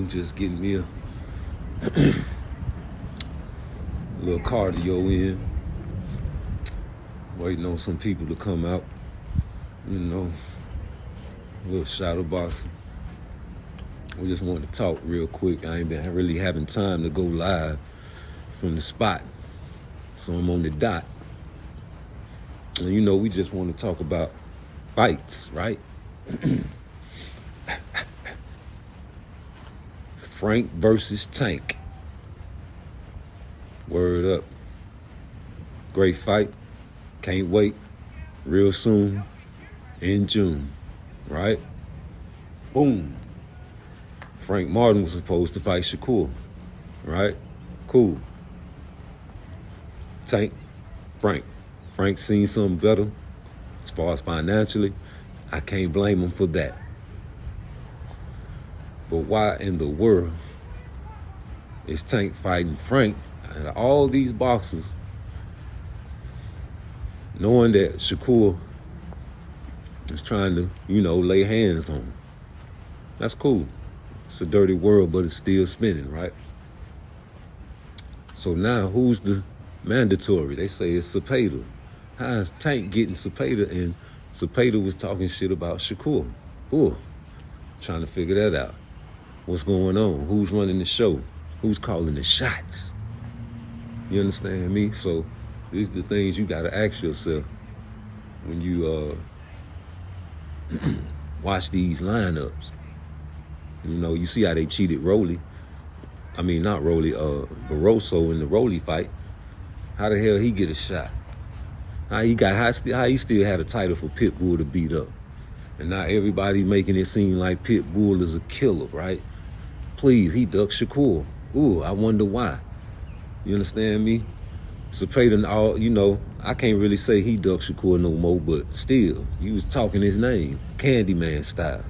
Just getting me a little cardio in, waiting on some people to come out, a little shadow boxing. We just wanted to talk real quick. I ain't been really having time to go live from the spot, so I'm on the dot. And we just want to talk about fights, right? Frank versus Tank. Word up. Great fight. Can't wait. Real soon. In June. Right? Boom. Frank Martin was supposed to fight Shakur. Right? Cool. Tank. Frank. Frank seen something better as far as financially. I can't blame him for that. But why in the world is Tank fighting Frank and all these boxers, knowing that Shakur is trying to, lay hands on him? That's cool. It's a dirty world, but it's still spinning, right? So now who's the mandatory? They say it's Cepeda. How is Tank getting Cepeda? And Cepeda was talking shit about Shakur. Ooh, trying to figure that out. What's going on? Who's running the show? Who's calling the shots? You understand me? So these are the things you got to ask yourself when you watch these lineups. You see how they cheated Rolly. I mean, not Rolly, Barroso in the Rolly fight. How the hell he get a shot? How he still had a title for Pitbull to beat up? And now everybody making it seem like Pitbull is a killer, right? Please, he ducked Shakur. Ooh, I wonder why. You understand me? Cepeda, I can't really say he ducked Shakur no more, but still, he was talking his name, Candyman style.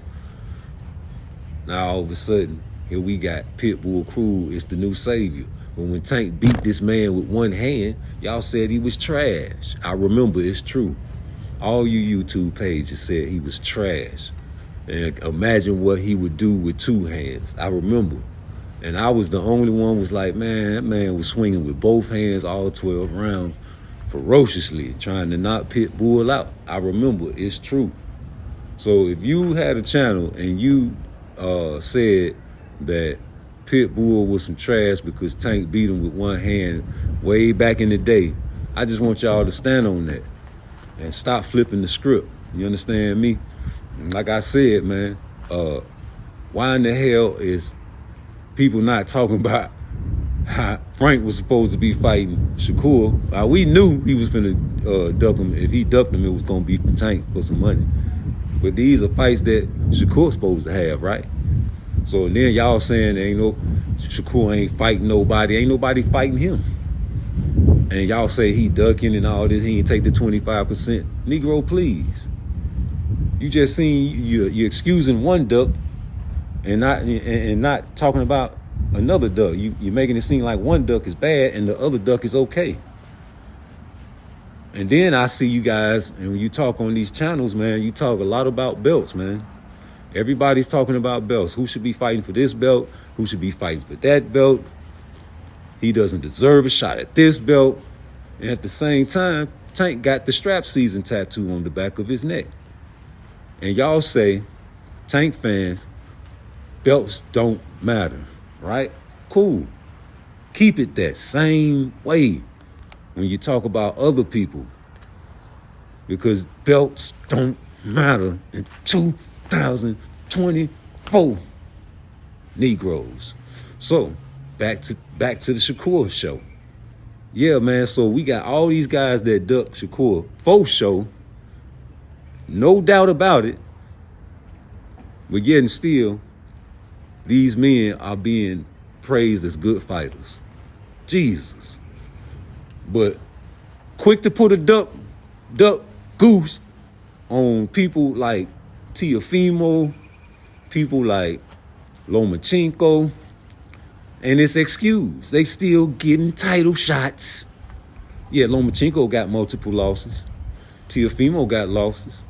Now all of a sudden, here we got Pitbull Crew is the new savior. But when Tank beat this man with one hand, y'all said he was trash. I remember, it's true. All you YouTube pages said he was trash. And imagine what he would do with two hands. I remember. And I was the only one was like, man, that man was swinging with both hands all 12 rounds ferociously, trying to knock Pitbull out. I remember. It's true. So if you had a channel and you said that Pitbull was some trash because Tank beat him with one hand way back in the day, I just want y'all to stand on that and stop flipping the script. You understand me? Like I said, man, why in the hell is people not talking about how Frank was supposed to be fighting Shakur? We knew he was finna duck him. If he ducked him, it was gonna be for Tank for some money. But these are fights that Shakur's supposed to have, right? So then y'all saying Shakur ain't fighting nobody. Ain't nobody fighting him. And y'all say he ducking and all this. He ain't take the 25%. Negro, please. You just seen you're excusing one duck and not talking about another duck. You're making it seem like one duck is bad and the other duck is okay. And then I see you guys, and when you talk on these channels, man, you talk a lot about belts, man. Everybody's talking about belts. Who should be fighting for this belt? Who should be fighting for that belt? He doesn't deserve a shot at this belt. And at the same time, Tank got the strap season tattoo on the back of his neck. And y'all say, Tank fans, belts don't matter, right? Cool. Keep it that same way when you talk about other people, because belts don't matter in 2024, Negroes. So back to the Shakur show. Yeah, man, so we got all these guys that duck Shakur for show. No doubt about it. But yet and still, these men are being praised as good fighters. Jesus. But quick to put a duck goose on people like Teofimo, people like Lomachenko, and it's excused. They still getting title shots. Yeah, Lomachenko got multiple losses. Teofimo got losses.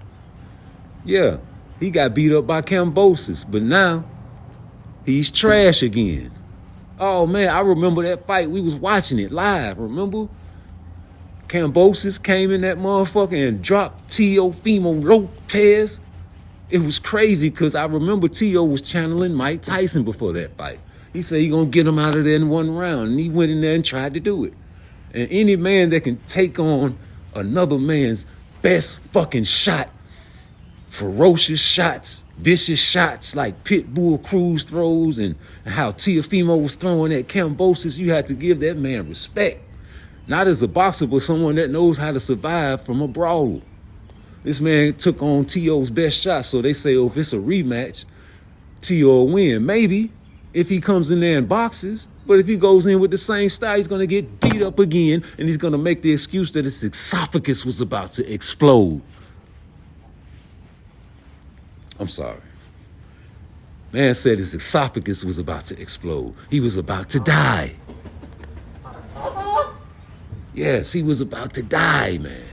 Yeah, he got beat up by Cambosis, but now He's trash again. Oh, man, I remember that fight. We was watching it live, remember? Kambosos came in that motherfucker and dropped Teofimo Lopez. It was crazy because I remember Teo was channeling Mike Tyson before that fight. He said he gonna get him out of there in one round, and he went in there and tried to do it. And any man that can take on another man's best fucking shot, ferocious shots, vicious shots like Pitbull Cruz throws and how Teofimo was throwing at Kambosos, you have to give that man respect. Not as a boxer, but someone that knows how to survive from a brawl. This man took on T.O.'s best shot, so they say, oh, if it's a rematch, T.O. will win. Maybe, if he comes in there and boxes, but if he goes in with the same style, he's going to get beat up again, and he's going to make the excuse that his esophagus was about to explode. I'm sorry. Man said his esophagus was about to explode. He was about to die. Yes, he was about to die, man.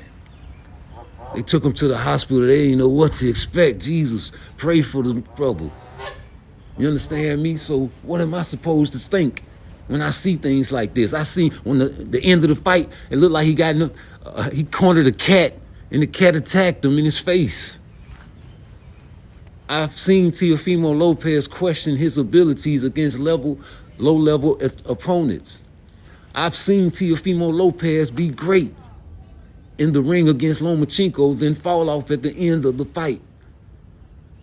They took him to the hospital. They didn't know what to expect. Jesus, pray for the brother. You understand me? So what am I supposed to think when I see things like this? I see when the end of the fight, it looked like he cornered a cat, and the cat attacked him in his face. I've seen Teofimo Lopez question his abilities against low-level opponents. I've seen Teofimo Lopez be great in the ring against Lomachenko, then fall off at the end of the fight.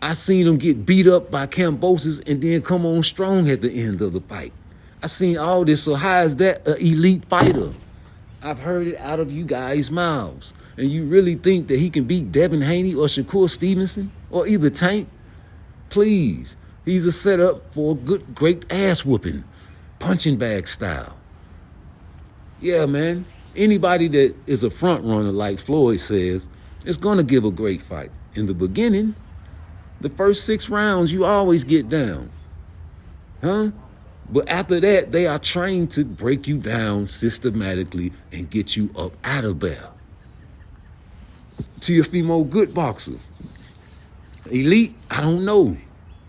I seen him get beat up by Kambosos and then come on strong at the end of the fight. I seen all this, so how is that an elite fighter? I've heard it out of you guys' mouths. And you really think that he can beat Devin Haney or Shakur Stevenson or either Tank? Please. He's a setup for a great ass whooping, punching bag style. Yeah, man. Anybody that is a front runner, like Floyd says, is going to give a great fight. In the beginning, the first 6 rounds, you always get down. Huh? But after that, they are trained to break you down systematically and get you up out of there. Teofimo, good boxer. Elite, I don't know.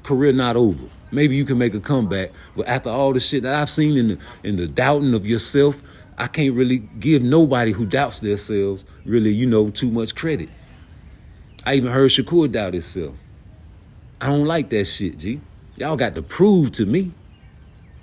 Career not over. Maybe you can make a comeback. But after all the shit that I've seen in the doubting of yourself, I can't really give nobody who doubts themselves really, too much credit. I even heard Shakur doubt himself. I don't like that shit, G. Y'all got to prove to me.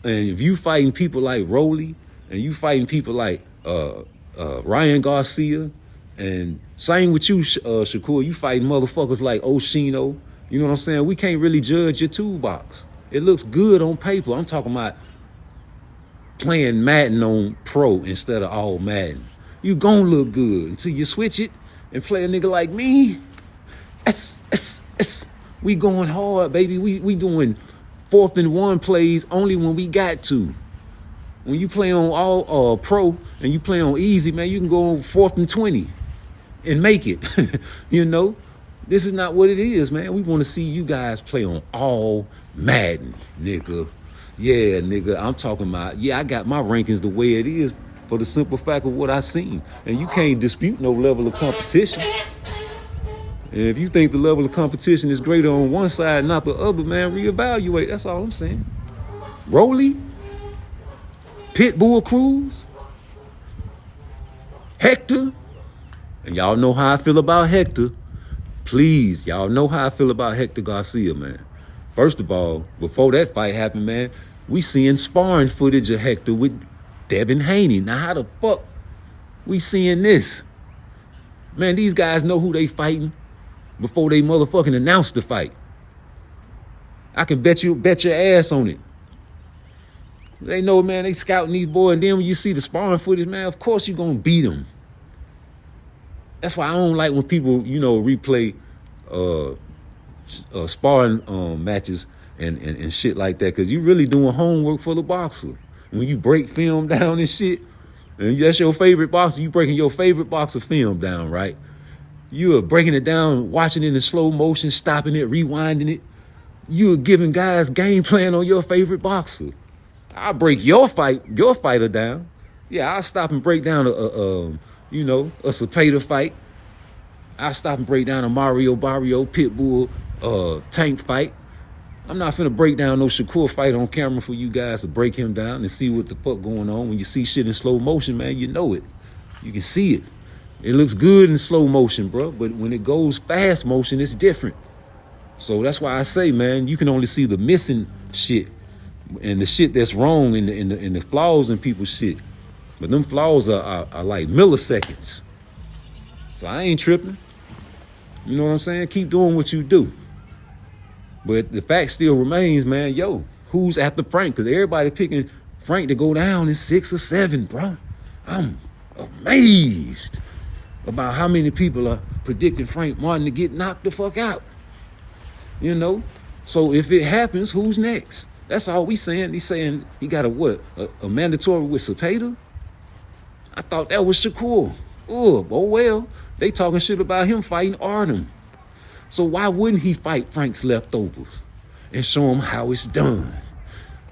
And if you fighting people like Rolly, and you fighting people like Ryan Garcia, and same with you, Shakur, you fighting motherfuckers like Oshino, you know what I'm saying? We can't really judge your toolbox. It looks good on paper. I'm talking about playing Madden on Pro instead of all Madden. You gonna look good until you switch it and play a nigga like me. We going hard, baby. We doing 4th and 1 plays only when we got to. When you play on all Pro and you play on easy, man, you can go on 4th and 20 and make it. This is not what it is, man. We want to see you guys play on all Madden, nigga. Yeah, nigga, I'm talking about, I got my rankings the way it is for the simple fact of what I seen. And you can't dispute no level of competition. And if you think the level of competition is greater on one side, not the other, man, reevaluate. That's all I'm saying. Rolly, Pitbull Cruz, Hector, and y'all know how I feel about Hector. Please, y'all know how I feel about Hector Garcia, man. First of all, before that fight happened, man, we seeing sparring footage of Hector with Devin Haney. Now, how the fuck we seeing this? Man, these guys know who they fighting before they motherfucking announce the fight. I can bet your ass on it. They know, man, they scouting these boys, and then when you see the sparring footage, man, of course you're going to beat them. That's why I don't like when people, replay sparring matches and shit like that, because you really doing homework for the boxer. When you break film down and shit, and that's your favorite boxer, you breaking your favorite boxer film down, right? You are breaking it down, watching it in slow motion, stopping it, rewinding it. You are giving guys game plan on your favorite boxer. I'll break your fighter down. Yeah, I'll stop and break down a Cepeda fight. I'll stop and break down a Mario Barrio Pitbull Tank fight. I'm not finna break down no Shakur fight on camera for you guys to break him down and see what the fuck going on. When you see shit in slow motion, man, you know it. You can see it. It looks good in slow motion, bro. But when it goes fast motion, it's different. So that's why I say, man, you can only see the missing shit and the shit that's wrong in the flaws in people's shit. But them flaws are like milliseconds. So I ain't tripping. You know what I'm saying? Keep doing what you do. But the fact still remains, man, yo, who's after Frank? Because everybody picking Frank to go down in 6 or 7, bro. I'm amazed about how many people are predicting Frank Martin to get knocked the fuck out. You know? So if it happens, who's next? That's all we saying. He's saying he got a what? A mandatory with Cepeda? I thought that was Shakur. Oh well. They talking shit about him fighting Artem. So why wouldn't he fight Frank's leftovers and show him how it's done?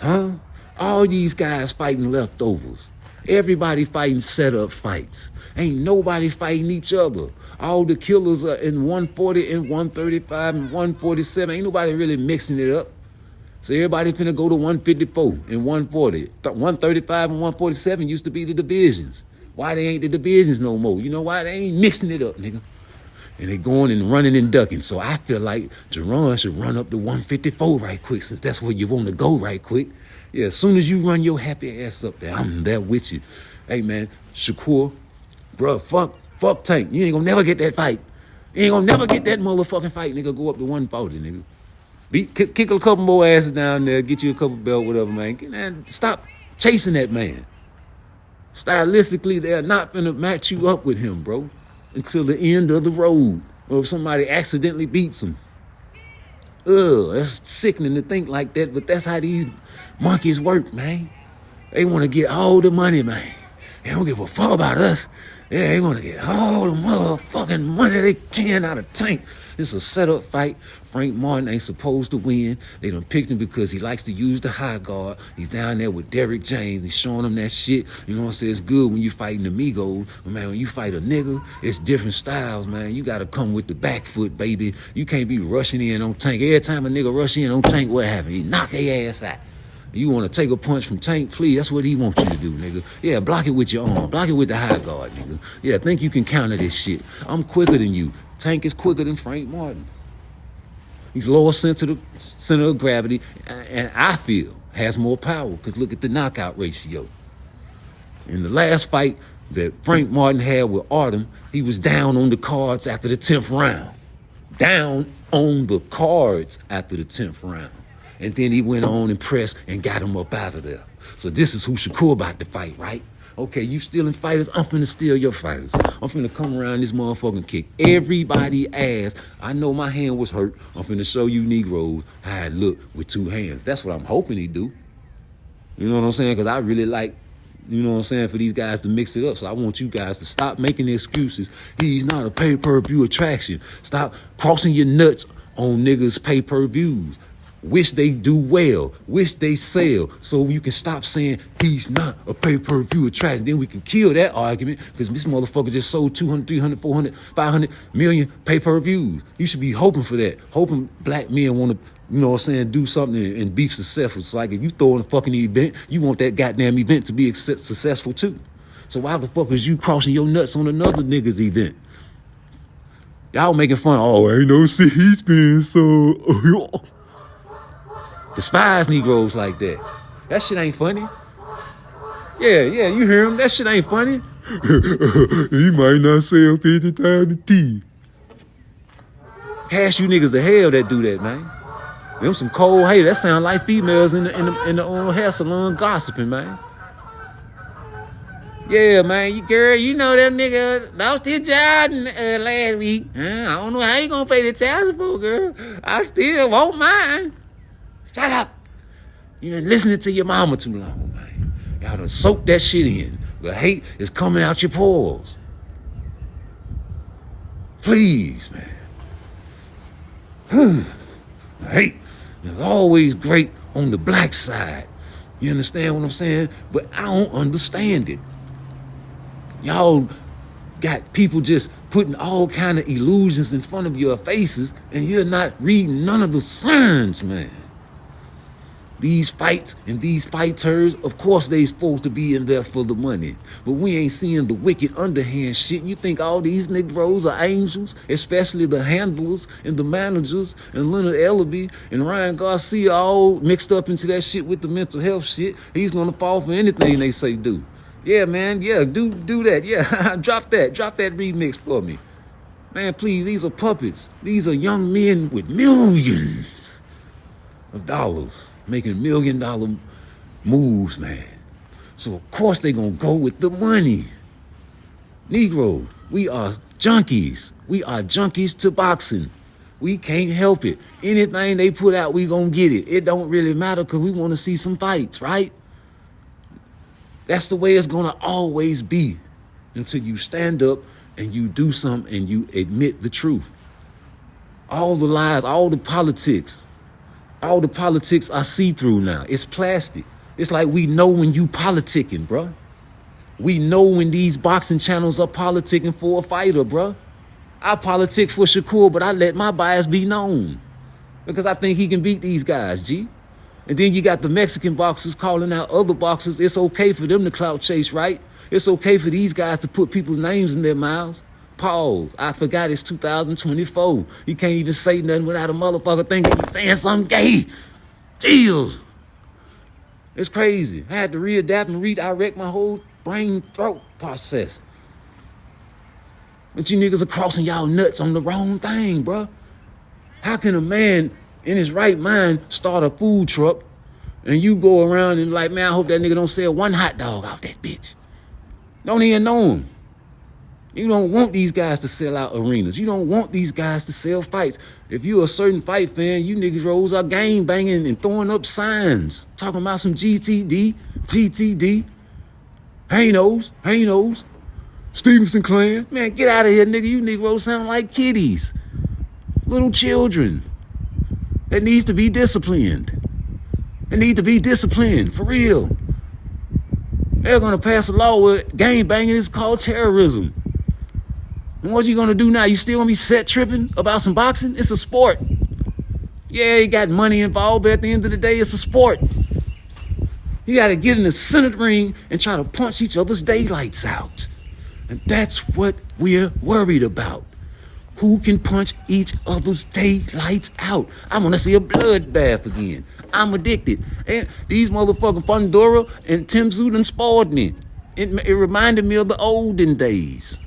Huh? All these guys fighting leftovers. Everybody fighting setup fights. Ain't nobody fighting each other. All the killers are in 140 and 135 and 147. Ain't nobody really mixing it up. So everybody finna go to 154 and 140. 135 and 147 used to be the divisions. Why they ain't the divisions no more? You know why? They ain't mixing it up, nigga. And they going and running and ducking. So I feel like Jerron should run up to 154 right quick, since that's where you want to go right quick. Yeah, as soon as you run your happy ass up there, I'm there with you. Hey, man, Shakur, bro, fuck Tank. You ain't gonna never get that fight. You ain't gonna never get that motherfucking fight, nigga. Go up to 140, nigga. Kick a couple more asses down there, get you a couple belt, whatever, man. Stop chasing that man. Stylistically, they're not gonna match you up with him, bro, until the end of the road, or if somebody accidentally beats him. That's sickening to think like that, but that's how these monkeys work, man. They want to get all the money, man. They don't give a fuck about us. Yeah, they want to get all the motherfucking money they can out of Tank. It's a setup fight. Frank Martin ain't supposed to win. They done picked him because he likes to use the high guard. He's down there with Derrick James. He's showing him that shit. You know what I'm saying? It's good when you fighting amigos. But, man, when you fight a nigga, it's different styles, man. You got to come with the back foot, baby. You can't be rushing in on Tank. Every time a nigga rush in on Tank, what happens? He knock their ass out. You want to take a punch from Tank, please. That's what he wants you to do, nigga. Yeah, block it with your arm. Block it with the high guard, nigga. Yeah, think you can counter this shit. I'm quicker than you. Tank is quicker than Frank Martin. He's lower center of gravity, and I feel has more power, because look at the knockout ratio. In the last fight that Frank Martin had with Artem, he was down on the cards after the 10th round. Down on the cards after the 10th round. And then he went on and pressed and got him up out of there. So this is who Shakur about to fight, right? Okay, you stealing fighters, I'm finna steal your fighters. I'm finna come around this motherfucking kick everybody ass. I know my hand was hurt. I'm finna show you Negroes how it look with 2 hands. That's what I'm hoping he do. You know what I'm saying? Because I really like, you know what I'm saying, for these guys to mix it up. So I want you guys to stop making excuses. He's not a pay-per-view attraction. Stop crossing your nuts on niggas' pay-per-views. Wish they do well. Wish they sell. So you can stop saying he's not a pay-per-view attraction. Then we can kill that argument, because this motherfucker just sold 200, 300, 400, 500 million pay-per-views. You should be hoping for that. Hoping black men want to, you know what I'm saying, do something and be successful. It's like if you throw in a fucking event, you want that goddamn event to be successful too. So why the fuck is you crossing your nuts on another nigga's event? Y'all making fun. Oh, ain't no C-SPAN, so... Despise Negroes like that. That shit ain't funny. Yeah, you hear him. That shit ain't funny. He might not sell 50,000 T. Cash you niggas to hell that do that, man. Them some cold haters. That sound like females in the hair salon gossiping, man. Yeah, man, girl, you know that nigga lost his job last week. I don't know how you gonna pay the child support, girl. I still want mine. Shut up. You been listening to your mama too long, man. Y'all done soak that shit in. The hate is coming out your pores. Please, man. The hate is always great on the black side. You understand what I'm saying? But I don't understand it. Y'all got people just putting all kind of illusions in front of your faces, and you're not reading none of the signs, man. These fights and these fighters, of course they supposed to be in there for the money. But we ain't seeing the wicked underhand shit. You think all these Negroes are angels, especially the handlers and the managers and Leonard Ellaby and Ryan Garcia all mixed up into that shit with the mental health shit. He's gonna fall for anything they say do. Yeah, man, yeah, do that. Yeah, drop that remix for me. Man, please, these are puppets. These are young men with millions of dollars. Making $1 million moves, man. So of course they gonna go with the money. Negro, we are junkies. We are junkies to boxing. We can't help it. Anything they put out, we gonna get it. It don't really matter because we want to see some fights, right? That's the way it's gonna always be until you stand up and you do something and you admit the truth. All the lies, all the politics are see-through now. It's plastic. It's like we know when you politicking, bruh. We know when these boxing channels are politicking for a fighter, bruh. I politic for Shakur, but I let my bias be known because I think he can beat these guys, G. And then you got the Mexican boxers calling out other boxers. It's okay for them to clout chase, right? It's okay for these guys to put people's names in their mouths. Pause. I forgot it's 2024. You can't even say nothing without a motherfucker thinking he's saying something gay. Jeez. It's crazy. I had to readapt and redirect my whole brain throat process. But you niggas are crossing y'all nuts on the wrong thing, bruh. How can a man in his right mind start a food truck and you go around and like, man, I hope that nigga don't sell one hot dog out that bitch. Don't even know him. You don't want these guys to sell out arenas. You don't want these guys to sell fights. If you're a certain fight fan, you niggas rolls are gang banging and throwing up signs. Talking about some GTD. Hanos. Stevenson clan. Man, get out of here, nigga. You niggas sound like kiddies. Little children. That needs to be disciplined. They need to be disciplined, for real. They're gonna pass a law where gang banging is called terrorism. And what you gonna do now? You still gonna be set tripping about some boxing? It's a sport. Yeah, you got money involved, but at the end of the day, it's a sport. You gotta get in the center ring and try to punch each other's daylights out. And that's what we're worried about. Who can punch each other's daylights out? I wanna see a bloodbath again. I'm addicted. And these motherfucking Fundora and Tim Tszyu done spoiled me. It reminded me of the olden days.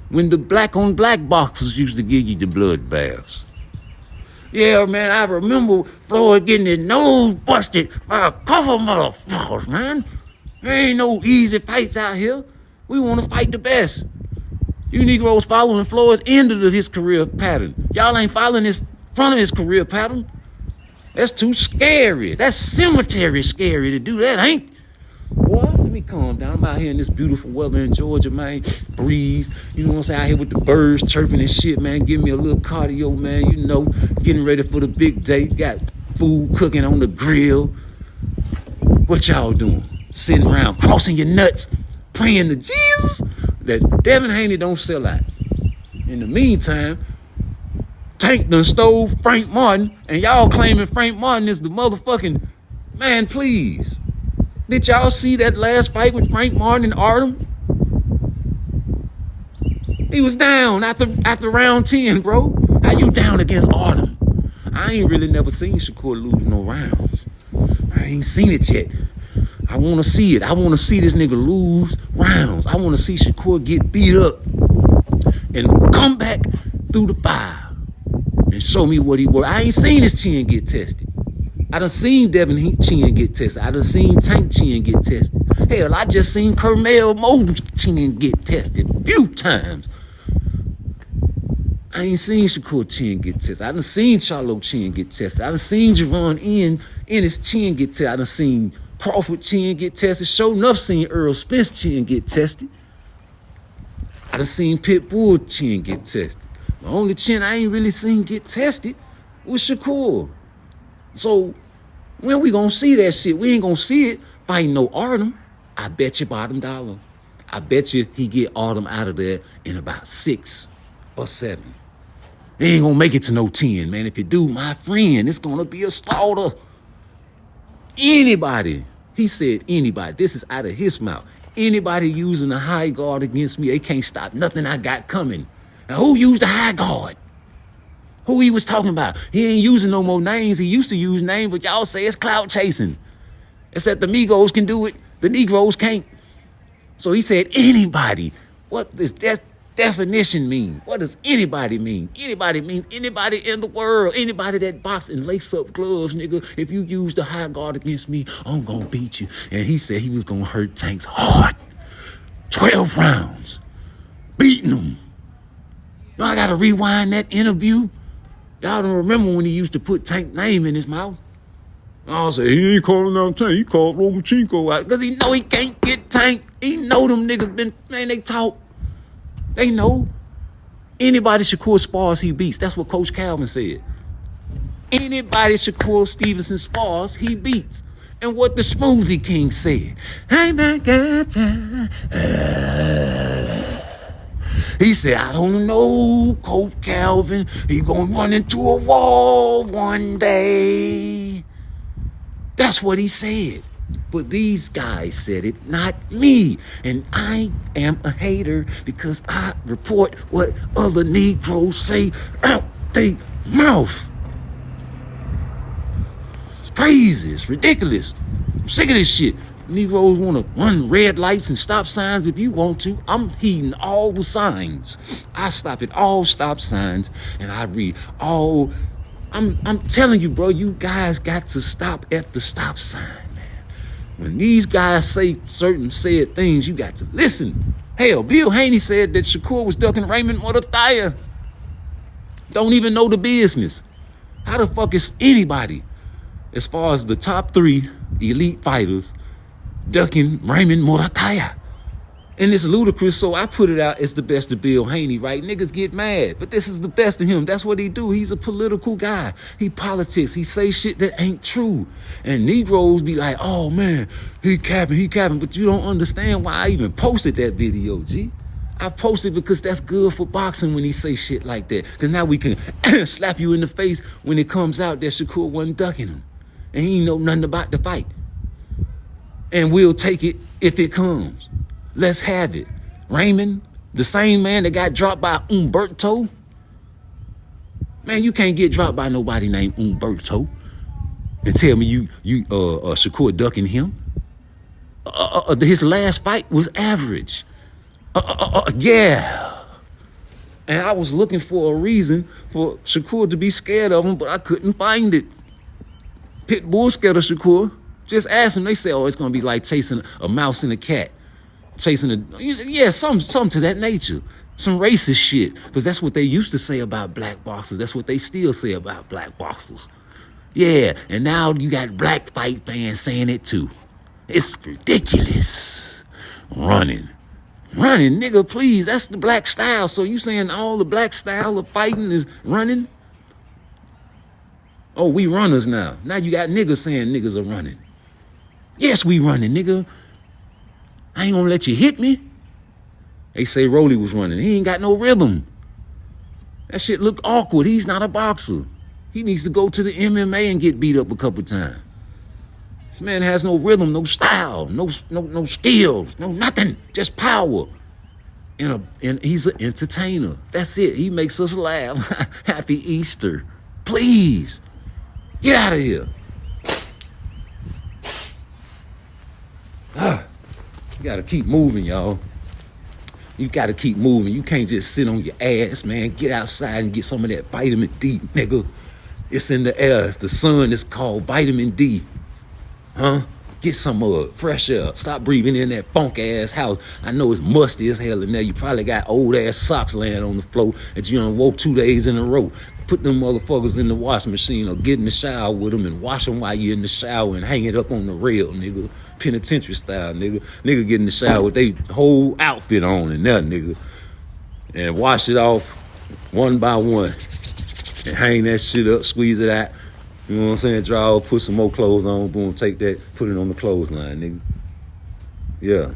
When the black on black boxers used to give you the bloodbaths. Yeah, man, I remember Floyd getting his nose busted by a couple motherfuckers, man. There ain't no easy fights out here. We want to fight the best. You Negroes following Floyd's end of his career pattern. Y'all ain't following his front of his career pattern. That's too scary. That's cemetery scary to do that, ain't? Boy, let me calm down. I'm out here in this beautiful weather in Georgia, man. Breeze. You know what I'm saying? Out here with the birds chirping and shit, man. Give me a little cardio, man. You know, getting ready for the big day. Got food cooking on the grill. What y'all doing? Sitting around crossing your nuts, praying to Jesus that Devin Haney don't sell out. In the meantime, Tank done stole Frank Martin, and y'all claiming Frank Martin is the motherfucking man, please. Did y'all see that last fight with Frank Martin and Artem? He was down after round 10, bro. How you down against Artem? I ain't really never seen Shakur lose no rounds. I ain't seen it yet. I want to see it. I want to see this nigga lose rounds. I want to see Shakur get beat up and come back through the fire and show me what he was. I ain't seen his chin get tested. I done seen Devin chin get tested. I done seen Tank chin get tested. Hell, I just seen Kermel Mo's chin get tested a few times. I ain't seen Shakur chin get tested. I done seen Charlo chin get tested. I done seen Javon Ennis chin get tested. I done seen Crawford chin get tested. Sure enough seen Earl Spence chin get tested. I done seen Pitbull chin get tested. The only chin I ain't really seen get tested was Shakur. So when we gonna see that shit? We ain't gonna see it fighting no Artem. I bet you bottom dollar. I bet you he get Artem out of there in about 6 or 7. They ain't gonna make it to no 10, man. If you do, my friend, it's gonna be a slaughter. Anybody, he said anybody, this is out of his mouth. Anybody using a high guard against me, they can't stop nothing I got coming. Now, who used the high guard? Who he was talking about? He ain't using no more names. He used to use names, but y'all say it's clout chasing. It's that the Migos can do it, the Negroes can't. So he said anybody. What does that definition mean? What does anybody mean? Anybody means anybody in the world. Anybody that box and lace up gloves, nigga. If you use the high guard against me, I'm gonna beat you. And he said he was gonna hurt Tanks hard. 12 rounds. Beating him. Now I gotta rewind that interview. Y'all don't remember when he used to put Tank name in his mouth? I say he ain't calling out Tank. He called Lomachenko out because he know he can't get Tank. He know them niggas man, they talk. They know. Anybody Shakur spars, he beats. That's what Coach Calvin said. Anybody Shakur Stevenson spars, he beats. And what the Smoothie King said. Hey man, get time. He said, I don't know, Coach Calvin. He gonna run into a wall one day. That's what he said. But these guys said it, not me. And I am a hater because I report what other Negroes say out their mouth. It's crazy. It's ridiculous. I'm sick of this shit. Negroes want to run red lights and stop signs if you want to. I'm heeding all the signs. I stop at all stop signs and I read all. I'm telling you, bro, you guys got to stop at the stop sign, man. When these guys say certain said things, you got to listen. Hell, Bill Haney said that Shakur was ducking Raymond Morataya. Don't even know the business. How the fuck is anybody, as far as the top 3 elite fighters, ducking Raymond Morataya? And it's ludicrous, so I put it out as the best of Bill Haney, right? Niggas get mad, but this is the best of him. That's what he do. He's a political guy. He politics. He say shit that ain't true. And Negroes be like, oh man, he capping. But you don't understand why I even posted that video, G. I posted because that's good for boxing when he say shit like that. Because now we can slap you in the face when it comes out that Shakur wasn't ducking him. And he ain't know nothing about the fight. And we'll take it if it comes. Let's have it. Raymond, the same man that got dropped by Umberto. Man, you can't get dropped by nobody named Umberto and tell me you Shakur ducking him. His last fight was average. Yeah. And I was looking for a reason for Shakur to be scared of him, but I couldn't find it. Pitbull scared of Shakur. Just ask him. They say, oh, it's going to be like chasing a mouse and a cat. Something to that nature. Some racist shit. Because that's what they used to say about black boxers. That's what they still say about black boxers. Yeah, and now you got black fight fans saying it too. It's ridiculous. Running, nigga, please. That's the black style. So you saying all the black style of fighting is running? Oh, we runners now. Now you got niggas saying niggas are running. Yes, we running, nigga. I ain't gonna let you hit me. They say Rolly was running. He ain't got no rhythm. That shit look awkward. He's not a boxer. He needs to go to the MMA and get beat up a couple times. This man has no rhythm, no style, no skills, no nothing, just power. And he's an entertainer. That's it. He makes us laugh. Happy Easter. Please, get out of here. You gotta keep moving, y'all. You gotta keep moving. You can't just sit on your ass, man. Get outside and get some of that vitamin D, nigga. It's in the air. It's the sun. It's called vitamin D. Huh? Get some fresh air. Stop breathing in that funk-ass house. I know it's musty as hell in there. You probably got old-ass socks laying on the floor that you done woke 2 days in a row. Put them motherfuckers in the washing machine or get in the shower with them and wash them while you're in the shower and hang it up on the rail, nigga. Penitentiary style, nigga. Nigga get in the shower with their whole outfit on and there, nigga. And wash it off one by one. And hang that shit up, squeeze it out. You know what I'm saying? Draw, put some more clothes on, boom, take that, put it on the clothesline, nigga. Yeah.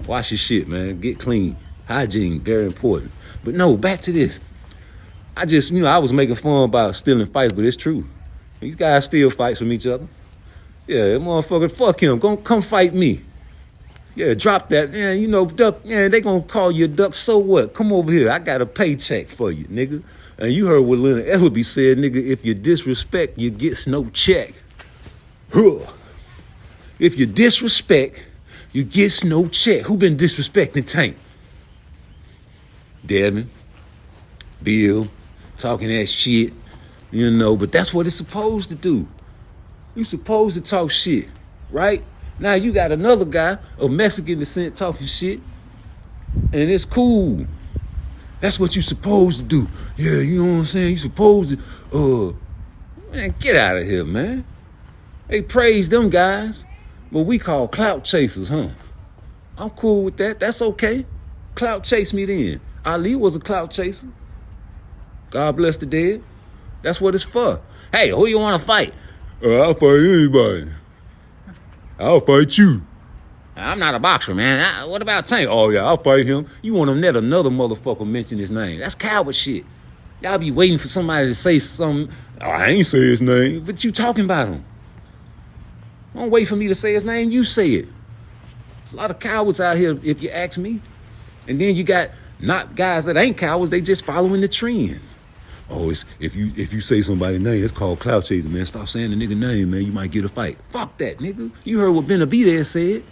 Wash your shit, man. Get clean. Hygiene, very important. But no, back to this. I was making fun about stealing fights, but it's true. These guys steal fights from each other. Yeah, motherfucker, fuck him. Come fight me. Yeah, drop that. Yeah, you know, duck. Yeah, they gonna call you a duck. So what? Come over here. I got a paycheck for you, nigga. And you heard what Leonard Ellerby said, nigga. If you disrespect, you gets no check. Huh. If you disrespect, you gets no check. Who been disrespecting Tank? Devin, Bill, talking that shit, you know. But that's what it's supposed to do. You supposed to talk shit, right? Now you got another guy of Mexican descent talking shit, and it's cool. That's what you supposed to do. Yeah, you know what I'm saying? You supposed to, man, get out of here, man. They praise them guys, but we call clout chasers, huh? I'm cool with that. That's okay. Clout chase me then. Ali was a clout chaser. God bless the dead. That's what it's for. Hey, who you want to fight? I'll fight anybody. I'll fight you. I'm not a boxer, man. What about Tank? Oh, yeah, I'll fight him. You want to let another motherfucker mention his name. That's coward shit. Y'all be waiting for somebody to say something. Oh, I ain't say his name, but you talking about him. Don't wait for me to say his name. You say it. There's a lot of cowards out here, if you ask me. And then you got not guys that ain't cowards. They just following the trend. Oh, it's, if you say somebody's name, it's called clout chasing, man. Stop saying the nigga name, man. You might get a fight. Fuck that, nigga. You heard what Benavidez said.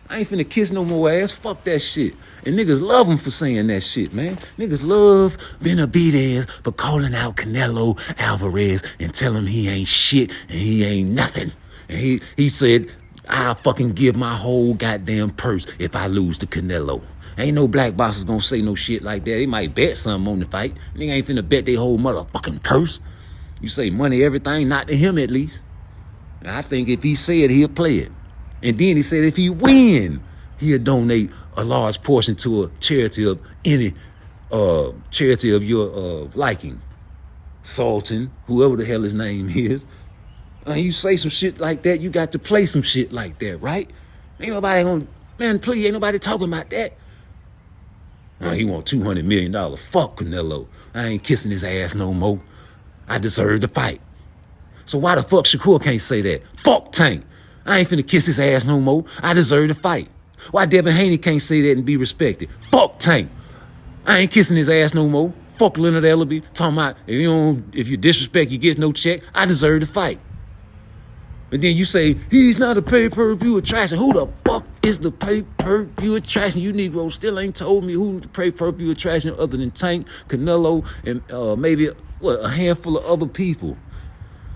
I ain't finna kiss no more ass. Fuck that shit. And niggas love him for saying that shit, man. Niggas love Benavidez for calling out Canelo Alvarez and telling him he ain't shit and he ain't nothing. And he said, I'll fucking give my whole goddamn purse if I lose to Canelo. Ain't no black boxers gonna say no shit like that. They might bet something on the fight. Nigga ain't finna bet their whole motherfucking purse. You say money, everything, not to him at least. I think if he said, he'll play it. And then he said if he win, he'll donate a large portion to a charity of any charity of your liking. Sultan, whoever the hell his name is. And you say some shit like that, you got to play some shit like that, right? Ain't nobody gonna, man, please, ain't nobody talking about that. He want $200 million. Fuck Canelo. I ain't kissing his ass no more. I deserve the fight. So why the fuck Shakur can't say that? Fuck Tank. I ain't finna kiss his ass no more. I deserve the fight. Why Devin Haney can't say that and be respected? Fuck Tank. I ain't kissing his ass no more. Fuck Leonard Ellerby. Talking about if you disrespect, you get no check. I deserve the fight. And then you say, he's not a pay-per-view attraction. Who the fuck is the pay-per-view attraction? You Negroes still ain't told me who the pay-per-view attraction other than Tank, Canelo, and maybe a handful of other people.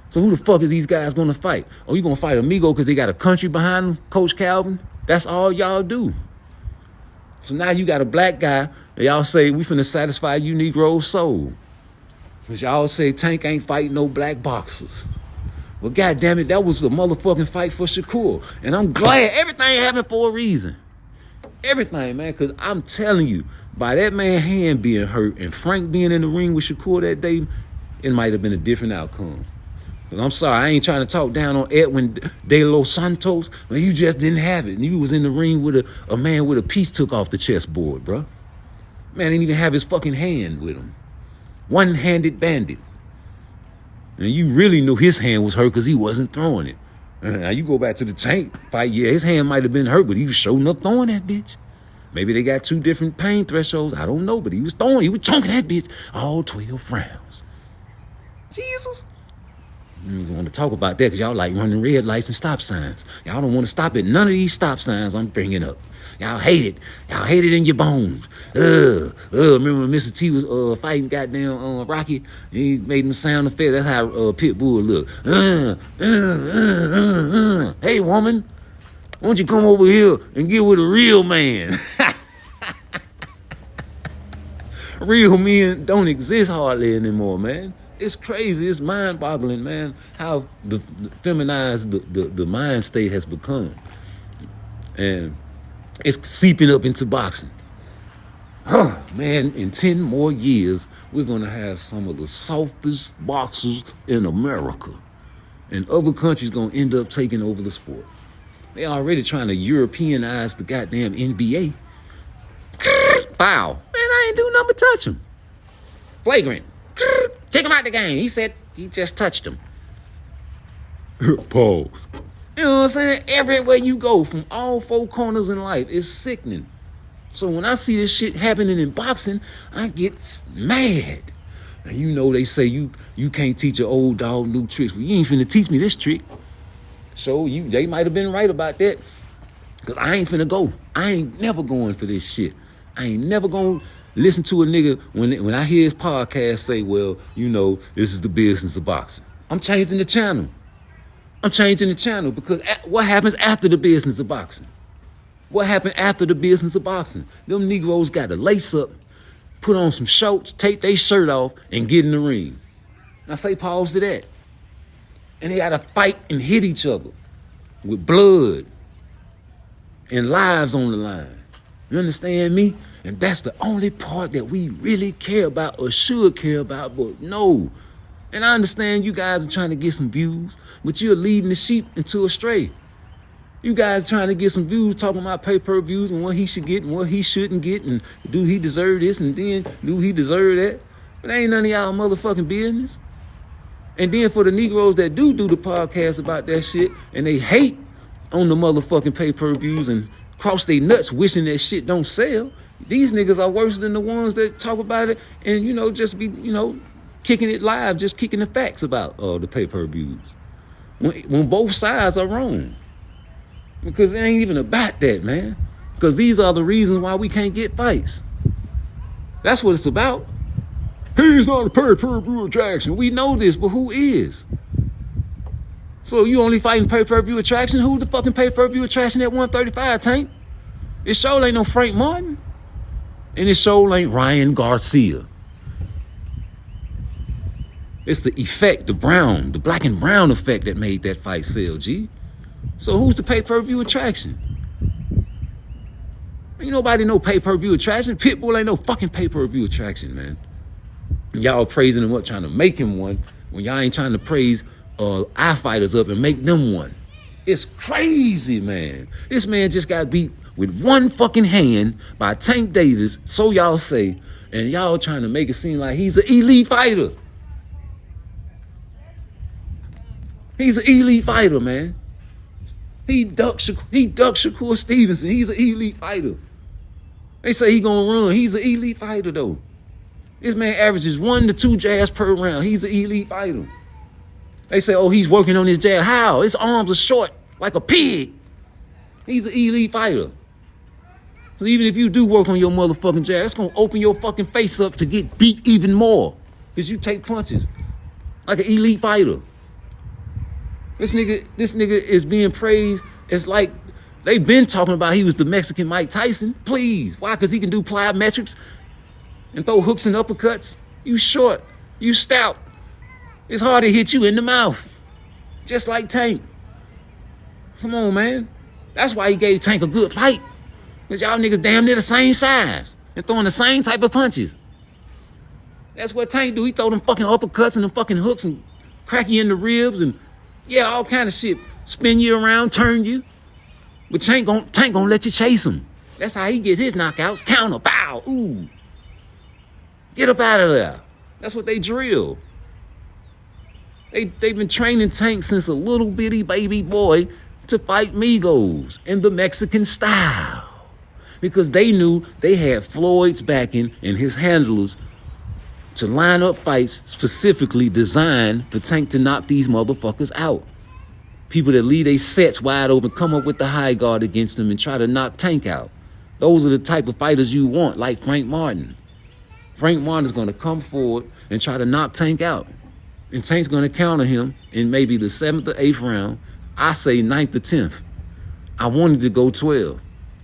So who the fuck is these guys gonna fight? Oh, you gonna fight Amigo because they got a country behind them, Coach Calvin? That's all y'all do. So now you got a black guy, and y'all say, we finna satisfy you Negroes' soul. Because y'all say Tank ain't fighting no black boxers. Well, goddamn it, that was the motherfucking fight for Shakur. And I'm glad everything happened for a reason. Everything, man, because I'm telling you, by that man's hand being hurt and Frank being in the ring with Shakur that day, it might have been a different outcome. But I'm sorry, I ain't trying to talk down on Edwin De Los Santos, but you just didn't have it. And you was in the ring with a man with a piece took off the chessboard, bro. Man didn't even have his fucking hand with him. One-handed bandit. And you really knew his hand was hurt because he wasn't throwing it. Now you go back to the Tank fight, yeah, his hand might have been hurt, but he was showing up throwing that bitch. Maybe they got two different pain thresholds. I don't know, but he was chunking that bitch all 12 rounds. Jesus. We don't want to talk about that because y'all like running red lights and stop signs. Y'all don't want to stop at none of these stop signs I'm bringing up. Y'all hate it. Y'all hate it in your bones. Remember when Mr. T was fighting goddamn Rocky? He made him sound effect. That's how Pitbull looked. Hey, woman, why don't you come over here and get with a real man? Real men don't exist hardly anymore, man. It's crazy. It's mind-boggling, man, how the feminized the mind state has become. And it's seeping up into boxing. Man, in 10 more years, we're going to have some of the softest boxers in America. And other countries going to end up taking over the sport. They already trying to Europeanize the goddamn NBA. Foul. Man, I ain't do nothing but touch him. Flagrant. Take him out the game. He said he just touched him. Pause. You know what I'm saying? Everywhere you go, from all four corners in life, it's sickening. So when I see this shit happening in boxing, I get mad. And you know they say you can't teach an old dog new tricks. Well, you ain't finna teach me this trick. So they might have been right about that. Because I ain't finna go. I ain't never going for this shit. I ain't never gonna listen to a nigga when I hear his podcast say, well, you know, this is the business of boxing. I'm changing the channel. I'm changing the channel because what happens after the business of boxing? What happened after the business of boxing? Them Negroes got to lace up, put on some shorts, take their shirt off, and get in the ring. Now say pause to that. And they got to fight and hit each other with blood and lives on the line. You understand me? And that's the only part that we really care about or should care about, but no. And I understand you guys are trying to get some views, but you're leading the sheep into a stray. You guys trying to get some views, talking about pay-per-views and what he should get and what he shouldn't get, and do he deserve this and then do he deserve that? But ain't none of y'all motherfucking business. And then for the Negroes that do the podcast about that shit and they hate on the motherfucking pay-per-views and cross their nuts wishing that shit don't sell, these niggas are worse than the ones that talk about it and, you know, just be, you know, kicking it live, just kicking the facts about the pay-per-views. When both sides are wrong. Because it ain't even about that, man. Because these are the reasons why we can't get fights. That's what it's about. He's not a pay-per-view attraction. We know this, but who is? So you only fighting pay-per-view attraction? Who's the fucking pay-per-view attraction at 135, Tank? It sure ain't no Frank Martin. And it sure ain't Ryan Garcia. It's the effect, the black and brown effect that made that fight sell, G. So who's the pay-per-view attraction? Ain't nobody no pay-per-view attraction. Pitbull ain't no fucking pay-per-view attraction, man. Y'all praising him up, trying to make him one, when y'all ain't trying to praise our fighters up and make them one. It's crazy, man. This man just got beat with one fucking hand by Tank Davis, so y'all say, and y'all trying to make it seem like he's an elite fighter. He's an elite fighter, man. He ducked Shakur Stevenson. He's an elite fighter. They say he gonna run. He's an elite fighter, though. This man averages 1 to 2 jabs per round. He's an elite fighter. They say, oh, he's working on his jab. How? His arms are short, like a pig. He's an elite fighter. So even if you do work on your motherfucking jab, that's gonna open your fucking face up to get beat even more. Because you take punches like an elite fighter. This nigga is being praised. It's like they've been talking about he was the Mexican Mike Tyson. Please. Why? Because he can do plyometrics and throw hooks and uppercuts. You short. You stout. It's hard to hit you in the mouth. Just like Tank. Come on, man. That's why he gave Tank a good fight. Because y'all niggas damn near the same size and throwing the same type of punches. That's what Tank do. He throw them fucking uppercuts and them fucking hooks and crack you in the ribs and yeah, all kind of shit. Spin you around, turn you. But Tank gonna let you chase him. That's how he gets his knockouts. Counter, pow, ooh. Get up out of there. That's what they drill. They've been training Tank since a little bitty baby boy to fight Migos in the Mexican style. Because they knew they had Floyd's backing and his handlers to line up fights specifically designed for Tank to knock these motherfuckers out. People that leave their sets wide open, come up with the high guard against them and try to knock Tank out. Those are the type of fighters you want, like Frank Martin. Frank Martin's going to come forward and try to knock Tank out. And Tank's going to counter him in maybe the 7th or 8th round. I say 9th or 10th. I wanted to go 12.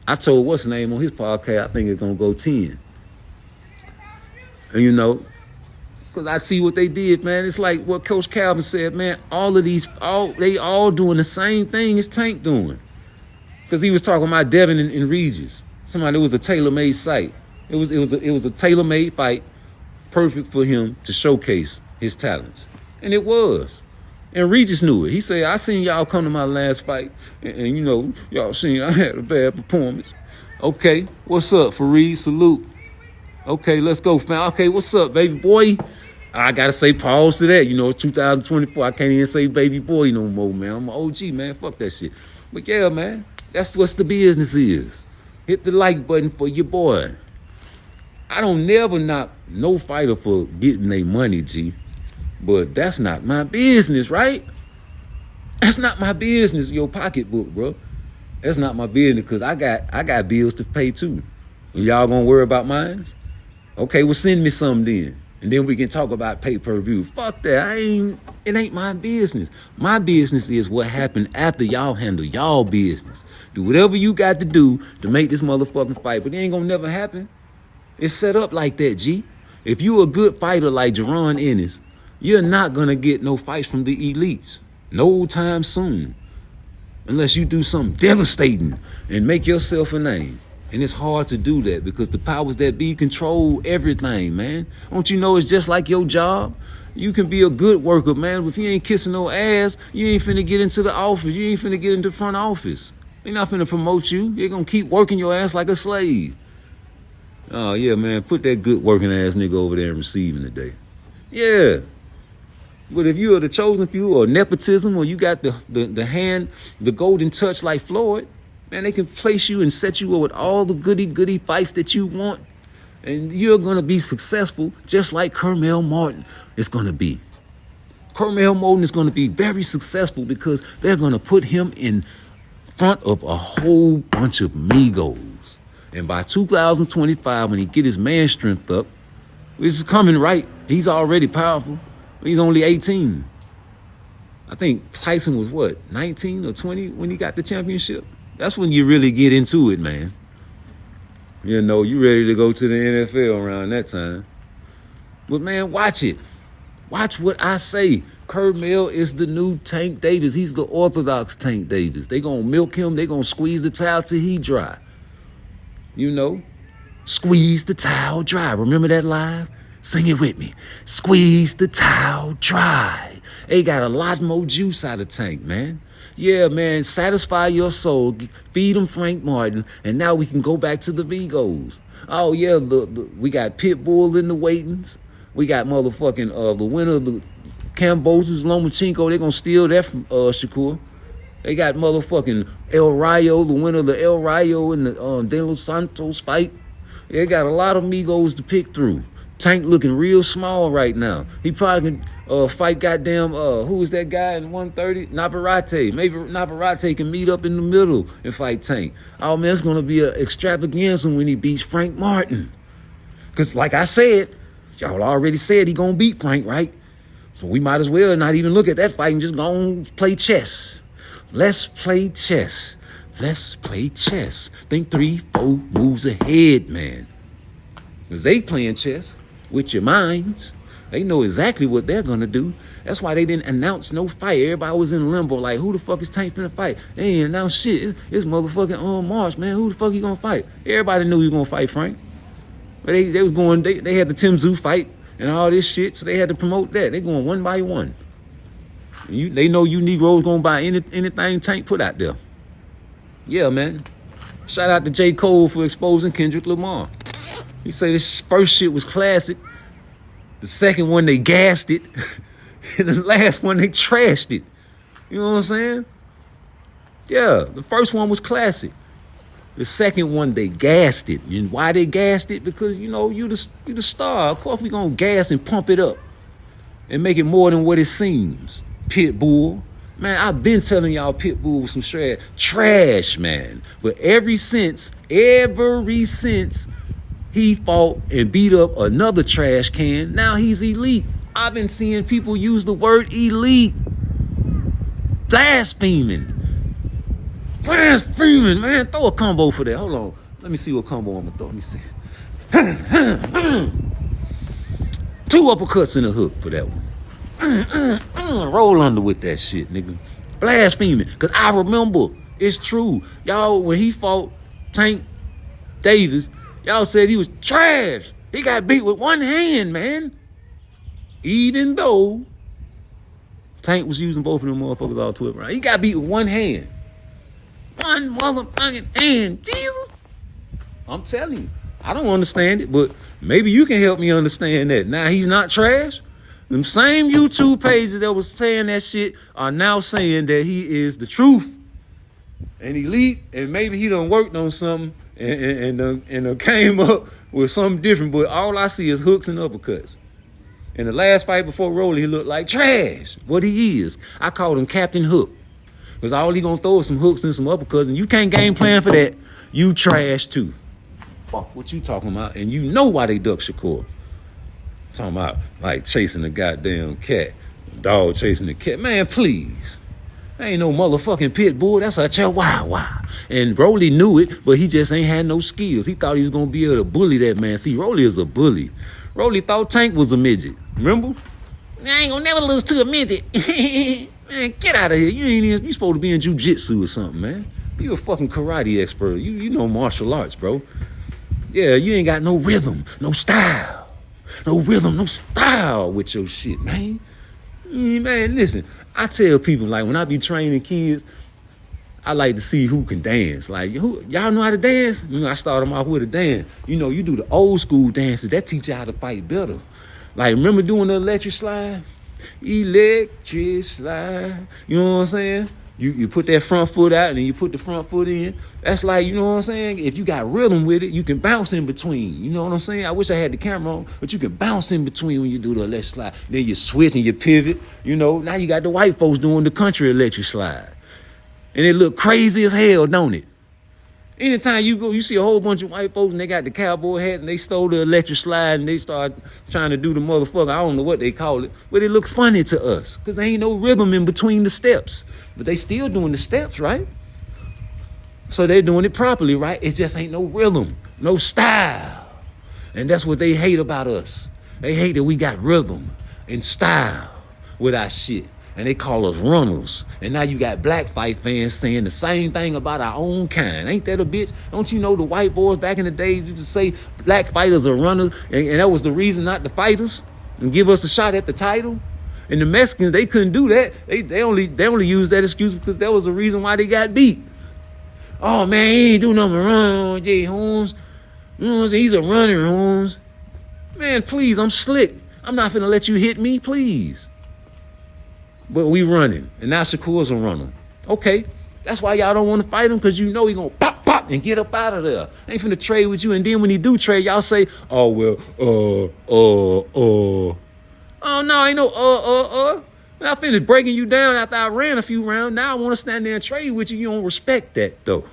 I told what's the name on his podcast, I think it's going to go 10. And you know, because I see what they did, man. It's like what Coach Calvin said, man. They all doing the same thing as Tank doing. Because he was talking about Devin and Regis. Somebody, it was a tailor-made site. It was a tailor-made fight, perfect for him to showcase his talents. And it was. And Regis knew it. He said, I seen y'all come to my last fight, and you know, y'all seen I had a bad performance. Okay, what's up, Fareed? Salute. Okay, let's go, fam. Okay, what's up, baby boy? I gotta say pause to that. You know, it's 2024. I can't even say baby boy no more, man. I'm an OG, man. Fuck that shit. But yeah, man, that's what the business is. Hit the like button for your boy. I don't never knock no fighter for getting their money, G. But that's not my business, right? That's not my business, your pocketbook, bro. That's not my business, because I got bills to pay too. And y'all gonna worry about mine? Okay, well, send me some then. And then we can talk about pay-per-view. Fuck that. It ain't my business. My business is what happened after y'all handle y'all business. Do whatever you got to do to make this motherfucking fight, but it ain't gonna never happen. It's set up like that, G. If you a good fighter like Jaron Ennis, you're not gonna get no fights from the elites. No time soon. Unless you do something devastating and make yourself a name. And it's hard to do that because the powers that be control everything, man. Don't you know it's just like your job? You can be a good worker, man, but if you ain't kissing no ass, you ain't finna get into the office. You ain't finna get into the front office. They not finna promote you. They're gonna keep working your ass like a slave. Oh, yeah, man, put that good working ass nigga over there and receiving today. Yeah. But if you are the chosen few or nepotism or you got the hand, the golden touch like Floyd, man, they can place you and set you up with all the goody fights that you want. And you're going to be successful just like Kermel Martin is going to be. Kermel Martin is going to be very successful because they're going to put him in front of a whole bunch of Migos. And by 2025, when he get his man strength up, which is coming right, he's already powerful. He's only 18. I think Tyson was what, 19 or 20 when he got the championship? That's when you really get into it, man. You know, you ready to go to the NFL around that time. But man, watch it. Watch what I say. Kermel is the new Tank Davis. He's the orthodox Tank Davis. They gonna milk him. They gonna squeeze the towel till he dry. You know, squeeze the towel dry. Remember that live? Sing it with me. Squeeze the towel dry. They got a lot more juice out of Tank, man. Yeah, man, satisfy your soul. Feed them Frank Martin. And now we can go back to the Vigos. Oh, yeah, we got Pitbull in the waitings. We got motherfucking the winner of the Cambosis, Lomachenko. They're going to steal that from Shakur. They got motherfucking El Rayo, the winner of the El Rayo and the De Los Santos fight. They got a lot of Migos to pick through. Tank looking real small right now. He probably can fight goddamn, who is that guy in 130? Navarrete. Maybe Navarrete can meet up in the middle and fight Tank. Oh, man, it's going to be an extravaganza when he beats Frank Martin. Because like I said, y'all already said he going to beat Frank, right? So we might as well not even look at that fight and just go and play chess. Let's play chess. Let's play chess. Think 3-4 moves ahead, man. Because they playing chess with your minds. They know exactly what they're going to do. That's why they didn't announce no fight. Everybody was in limbo like, who the fuck is Tank finna fight? They ain't announced shit. It's motherfucking March, man. Who the fuck he going to fight? Everybody knew he was going to fight Frank. But they was going, they had the Tim Tszyu fight and all this shit, so they had to promote that. They going one by one. They know you Negroes going to buy anything Tank put out there. Yeah, man. Shout out to J. Cole for exposing Kendrick Lamar. He say this first shit was classic. The second one, they gassed it. And the last one, they trashed it. You know what I'm saying? Yeah, the first one was classic. The second one, they gassed it. And why they gassed it? Because, you know, you the star. Of course, we going to gas and pump it up and make it more than what it seems. Pitbull. Man, I've been telling y'all Pitbull was some trash, man. But ever since he fought and beat up another trash can, now he's elite. I've been seeing people use the word elite. Blaspheming, man. Throw a combo for that. Hold on. Let me see what combo I'm going to throw. Let me see. 2 uppercuts and a hook for that one. Roll under with that shit, nigga. Blaspheming. Because I remember, it's true. Y'all, when he fought Tank Davis, y'all said he was trash. He got beat with one hand, man. Even though Tank was using both of them motherfuckers all 12 rounds. He got beat with one hand. One motherfucking hand. Jesus. I'm telling you. I don't understand it, but maybe you can help me understand that. Now he's not trash. Them same YouTube pages that was saying that shit are now saying that he is the truth and elite, and maybe he done worked on something and came up with something different. But all I see is hooks and uppercuts. In the last fight before Rolly, he looked like trash. What he is. I called him Captain Hook. Because all he gonna throw is some hooks and some uppercuts, and you can't game plan for that. You trash too. Fuck what you talking about? And you know why they duck Shakur. Talking about like chasing the goddamn cat. Dog chasing the cat. Man, please. That ain't no motherfucking pit bull. That's a chihuahua. And Rolly knew it, but he just ain't had no skills. He thought he was gonna be able to bully that man. See, Rolly is a bully. Rolly thought Tank was a midget. Remember? I ain't gonna never lose to a midget. Man, get out of here. You supposed to be in jiu-jitsu or something, man. You a fucking karate expert. You know martial arts, bro. Yeah, you ain't got no rhythm, no style. No rhythm, no style with your shit, man. Man, listen, I tell people, like, when I be training kids, I like to see who can dance. Like, y'all know how to dance? You know, I start them off with a dance. You know, you do the old school dances. That teach you how to fight better. Like, remember doing the electric slide? Electric slide. You know what I'm saying? You put that front foot out and then you put the front foot in. That's like, you know what I'm saying? If you got rhythm with it, you can bounce in between. You know what I'm saying? I wish I had the camera on, but you can bounce in between when you do the electric slide. Then you switch and you pivot. You know, now you got the white folks doing the country electric slide. And it look crazy as hell, don't it? Anytime you go, you see a whole bunch of white folks and they got the cowboy hats and they stole the electric slide and they start trying to do the motherfucker. I don't know what they call it, but it looks funny to us because there ain't no rhythm in between the steps. But they still doing the steps, right? So they're doing it properly, right? It just ain't no rhythm, no style. And that's what they hate about us. They hate that we got rhythm and style with our shit. And they call us runners. And now you got black fight fans saying the same thing about our own kind. Ain't that a bitch? Don't you know the white boys back in the day used to say black fighters are runners, and that was the reason not to fight us and give us a shot at the title? And the Mexicans, they couldn't do that. They only used that excuse because that was the reason why they got beat. Oh man, he ain't do nothing wrong, Jay Holmes. You know what I'm saying? He's a runner, Holmes. Man, please, I'm slick. I'm not finna let you hit me, please. But we running, and now Shakur's a runner. Okay, that's why y'all don't want to fight him, because you know he gonna pop and get up out of there. Ain't finna trade with you, and then when he do trade, y'all say, oh, well, oh, no, ain't no, I finished breaking you down after I ran a few rounds. Now I want to stand there and trade with you. You don't respect that, though.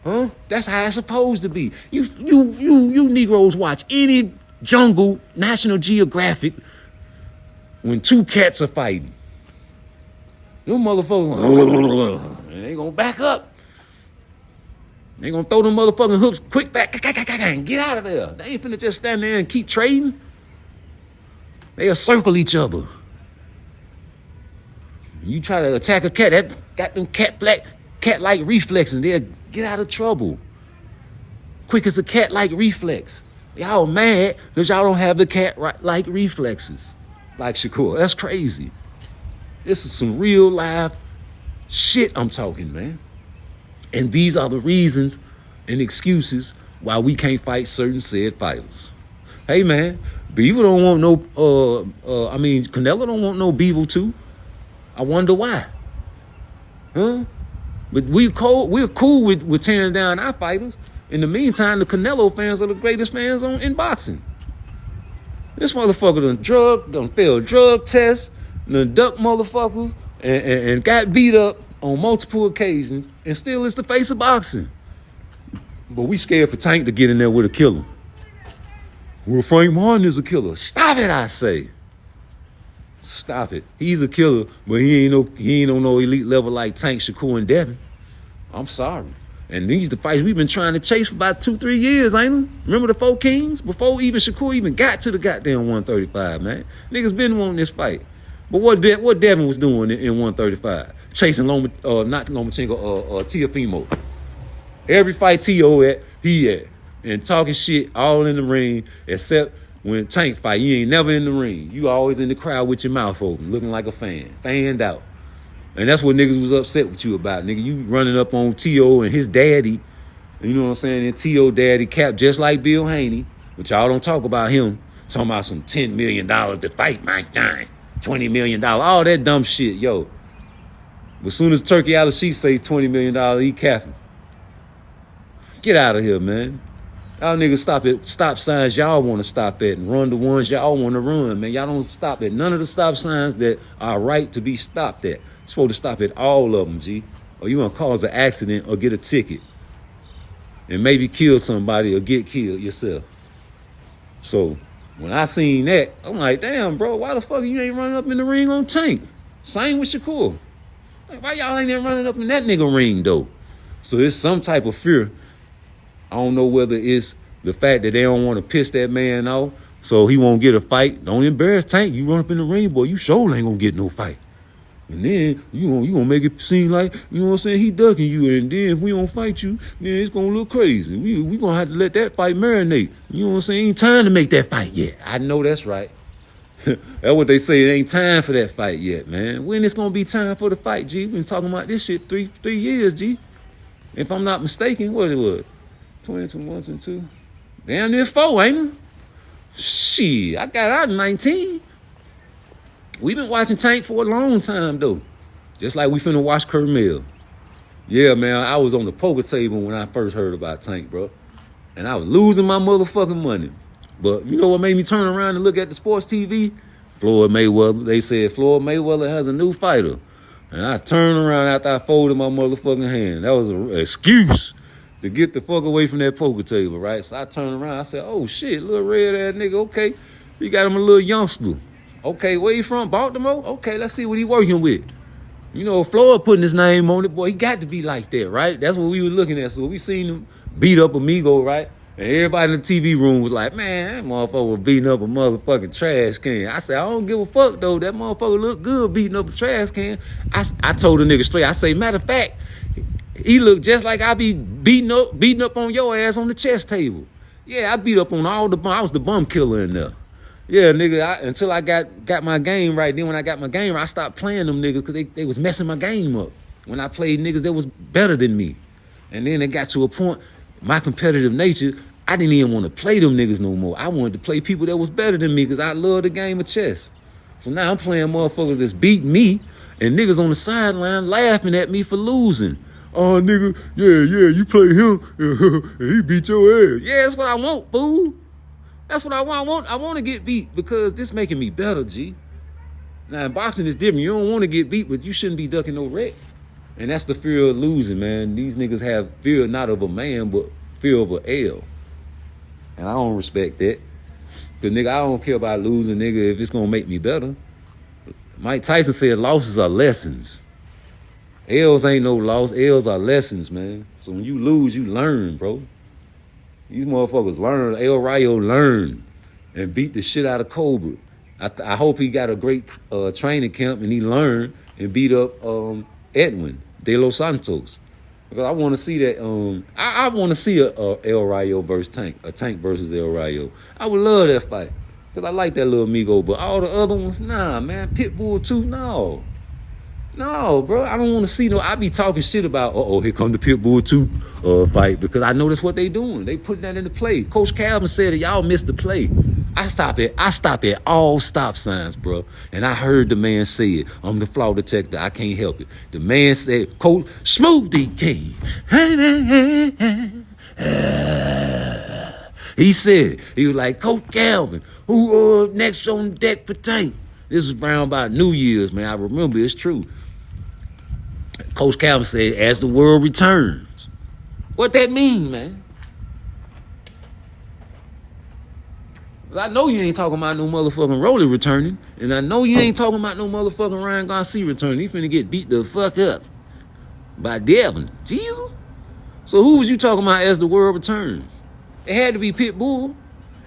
Huh? That's how it's supposed to be. You Negroes watch any jungle, National Geographic, when two cats are fighting. Them motherfuckers, and they gonna back up. They gonna throw them motherfucking hooks quick back and get out of there. They ain't finna just stand there and keep trading. They'll circle each other. You try to attack a cat, that got them cat-like reflexes, they'll get out of trouble. Quick as a cat-like reflex. Y'all mad because y'all don't have the cat-like reflexes like Shakur. That's crazy. This is some real live shit I'm talking, man. And these are the reasons and excuses why we can't fight certain said fighters. Hey, man, Beaver don't want no, Canelo don't want no Beaver too. I wonder why. Huh? But we're cool with tearing down our fighters. In the meantime, the Canelo fans are the greatest fans in boxing. This motherfucker done failed drug tests, done ducked motherfuckers, and got beat up on multiple occasions, and still is the face of boxing. But we scared for Tank to get in there with a killer. Well, Frank Martin is a killer. Stop it, I say. Stop it. He's a killer, but he ain't on no elite level like Tank, Shakur, and Devin. I'm sorry. And these the fights we've been trying to chase for about 2-3 years, ain't it? Remember the 4 Kings? Before even Shakur even got to the goddamn 135, man. Niggas been wanting this fight. But what Devin was doing in 135? Chasing not Lomachenko, Teofimo. Every fight T.O. he at. And talking shit all in the ring, except when Tank fight, you ain't never in the ring. You always in the crowd with your mouth open, looking like a fan. Fanned out. And that's what niggas was upset with you about, nigga. You running up on T.O. and his daddy. You know what I'm saying? And T.O. daddy capped just like Bill Haney, but y'all don't talk about him. Talking about some $10 million to fight Mike Nine, $20 million, all that dumb shit, yo. As soon as Turkey out of sheet says $20 million, he capping. Get out of here, man. Y'all niggas stop at stop signs y'all want to stop at and run the ones y'all want to run, man. Y'all don't stop at none of the stop signs that are right to be stopped at. You're supposed to stop at all of them, G. Or you're going to cause an accident or get a ticket. And maybe kill somebody or get killed yourself. So, when I seen that, I'm like, damn, bro, why the fuck you ain't running up in the ring on Tank? Same with Shakur. Like, why y'all ain't there running up in that nigga ring, though? So, it's some type of fear. I don't know whether it's the fact that they don't want to piss that man off so he won't get a fight. Don't embarrass Tank. You run up in the ring, boy, you sure ain't gonna get no fight. And then you gonna make it seem like, you know what I'm saying, he ducking you. And then if we don't fight you, then it's gonna look crazy. We gonna have to let that fight marinate. You know what I'm saying? Ain't time to make that fight yet. I know that's right. That's what they say. It ain't time for that fight yet, man. When it's gonna be time for the fight, G? We've been talking about this shit three years, G. If I'm not mistaken, what it was? 22 months and 2. Damn near 4, ain't it? Shit, I got out in 19. We've been watching Tank for a long time, though. Just like we finna watch Kermel. Yeah, man, I was on the poker table when I first heard about Tank, bro. And I was losing my motherfucking money. But you know what made me turn around and look at the sports TV? Floyd Mayweather. They said Floyd Mayweather has a new fighter. And I turned around after I folded my motherfucking hand. That was an excuse to get the fuck away from that poker table, right? So I turned around, I said, oh shit, little red ass nigga, okay. He got him a little youngster. Okay, where he from? Baltimore? Okay, let's see what he working with. You know, Floyd putting his name on it, boy, he got to be like that, right? That's what we were looking at. So we seen him beat up Amigo, right? And everybody in the TV room was like, man, that motherfucker was beating up a motherfucking trash can. I said, I don't give a fuck, though. That motherfucker look good beating up a trash can. I told the nigga straight, I say, matter of fact, he looked just like I be beating up on your ass on the chess table. Yeah, I beat up on all the bum. I was the bum killer in there. Yeah, nigga, until I got my game right. Then when I got my game right, I stopped playing them niggas because they was messing my game up. When I played niggas that was better than me. And then it got to a point, my competitive nature, I didn't even want to play them niggas no more. I wanted to play people that was better than me because I love the game of chess. So now I'm playing motherfuckers that's beat me and niggas on the sideline laughing at me for losing. Oh, nigga, yeah, you play him, and he beat your ass. Yeah, that's what I want, fool. That's what I want. I want to get beat because this making me better, G. Now, in boxing is different. You don't want to get beat, but you shouldn't be ducking no wreck. And that's the fear of losing, man. These niggas have fear not of a man, but fear of an L. And I don't respect that. Because, nigga, I don't care about losing, nigga, if it's going to make me better. Mike Tyson said losses are lessons. L's ain't no loss. L's are lessons, man. So when you lose, you learn, bro. These motherfuckers learn. El Rayo learned and beat the shit out of Cobra. I hope he got a great training camp and he learned and beat up Edwin De Los Santos. Because I want to see that. I want to see a El Rayo versus Tank. A Tank versus El Rayo. I would love that fight. Because I like that little amigo. But all the other ones, nah, man. Pitbull 2, no. No, bro, I don't want to see no. I be talking shit about, here come the Pitbull 2 fight because I know that's what they doing. They putting that into play. Coach Calvin said that y'all missed the play. I stop at all stop signs, bro. And I heard the man say it. I'm the flaw detector. I can't help it. The man said, Coach Smoothie King. He said, he was like, Coach Calvin, who next on deck for Tank? This is around about New Year's, man. I remember it's true. Coach Calvin said, as the world returns. What that mean, man? I know you ain't talking about no motherfucking Rolly returning. And I know you ain't talking about no motherfucking Ryan Garcia returning. He finna get beat the fuck up by Devin. Jesus? So who was you talking about as the world returns? It had to be Pitbull.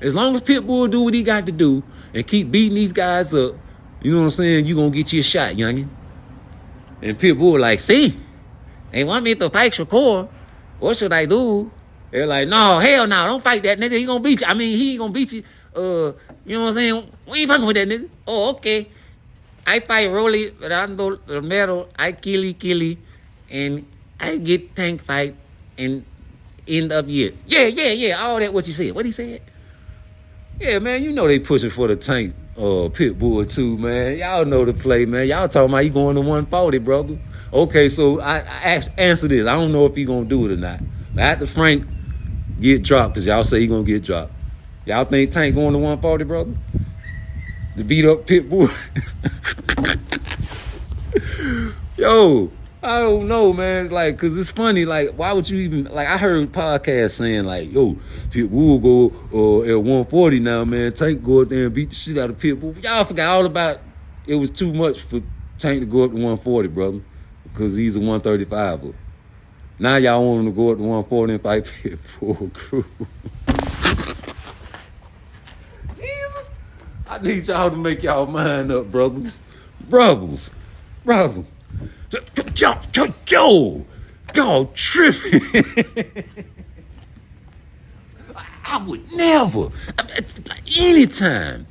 As long as Pitbull do what he got to do and keep beating these guys up, you know what I'm saying, you gonna get you a shot, youngin'. And Pitbull like, see, they want me to fight Shakur. What should I do? They're like, no, hell no, don't fight that nigga. He gonna beat you. I mean, he ain't gonna beat you. You know what I'm saying? We ain't fucking with that nigga. Oh, okay. I fight Rolly, Rando, Romero, I kill, and I get Tank fight and end up year. Yeah, all that what you said. What he said? Yeah, man, you know they pushing for the Tank pit bull too, man. Y'all know the play, man. Y'all talking about he going to 140, brother. Okay, so I answer this. I don't know if he gonna do it or not. But after Frank get dropped, because y'all say he gonna get dropped, y'all think Tank going to 140, brother? To beat up pit bull? Yo, I don't know, man. Like, cause it's funny. Like, why would you even like? I heard podcasts saying like, "Yo, Pitbull go at 140 now, man. Tank go up there and beat the shit out of Pitbull." Y'all forgot all about. It was too much for Tank to go up to 140, brother, because he's a 135er. Now y'all want him to go up to 140 and fight Pitbull crew. Jesus, I need y'all to make y'all mind up, brothers. Yo, tripping. I would never, anytime,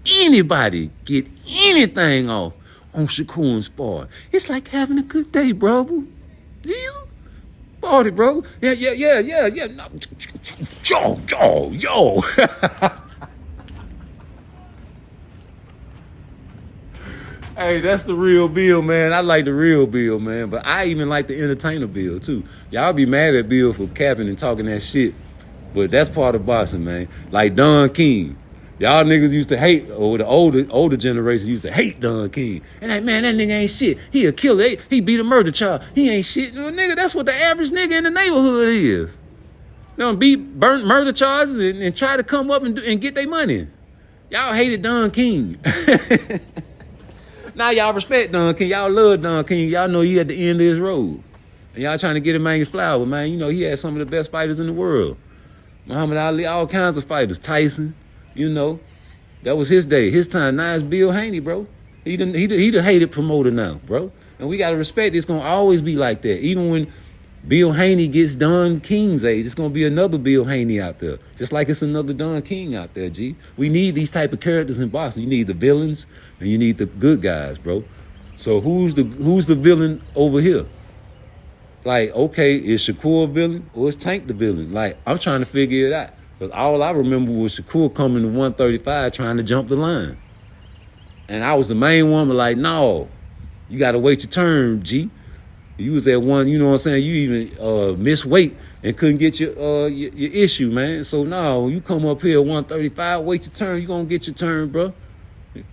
anybody get anything off on Shakur and Spar, it's like having a good day, brother. Yeah. Party, bro. Yeah. No. Yo. Hey, that's the real Bill, man. I like the real Bill, man. But I even like the entertainer Bill, too. Y'all be mad at Bill for capping and talking that shit. But that's part of boxing, man. Like Don King. Y'all niggas used to hate, or the older generation used to hate Don King. And like, man, that nigga ain't shit. He a killer. He beat a murder charge. He ain't shit. Well, nigga, that's what the average nigga in the neighborhood is. They don't burn murder charges and try to come up and get their money. Y'all hated Don King. Now y'all respect Don King. Y'all love Don King. Y'all know he at the end of his road. And y'all trying to get him his flower, man. You know, he had some of the best fighters in the world. Muhammad Ali, all kinds of fighters. Tyson, you know. That was his day. His time. Now it's Bill Haney, bro. He the hated promoter now, bro. And we got to respect it's going to always be like that. Even when Bill Haney gets Don King's age, it's going to be another Bill Haney out there. Just like it's another Don King out there, G. We need these type of characters in boxing. You need the villains and you need the good guys, bro. So who's the villain over here? Like, okay, is Shakur a villain or is Tank the villain? Like, I'm trying to figure it out. Because all I remember was Shakur coming to 135 trying to jump the line. And I was the main one, but like, no, you got to wait your turn, G. You was at one, you know what I'm saying? You even missed weight and couldn't get your issue, man. So no, you come up here at 135, wait your turn. You gonna get your turn, bro.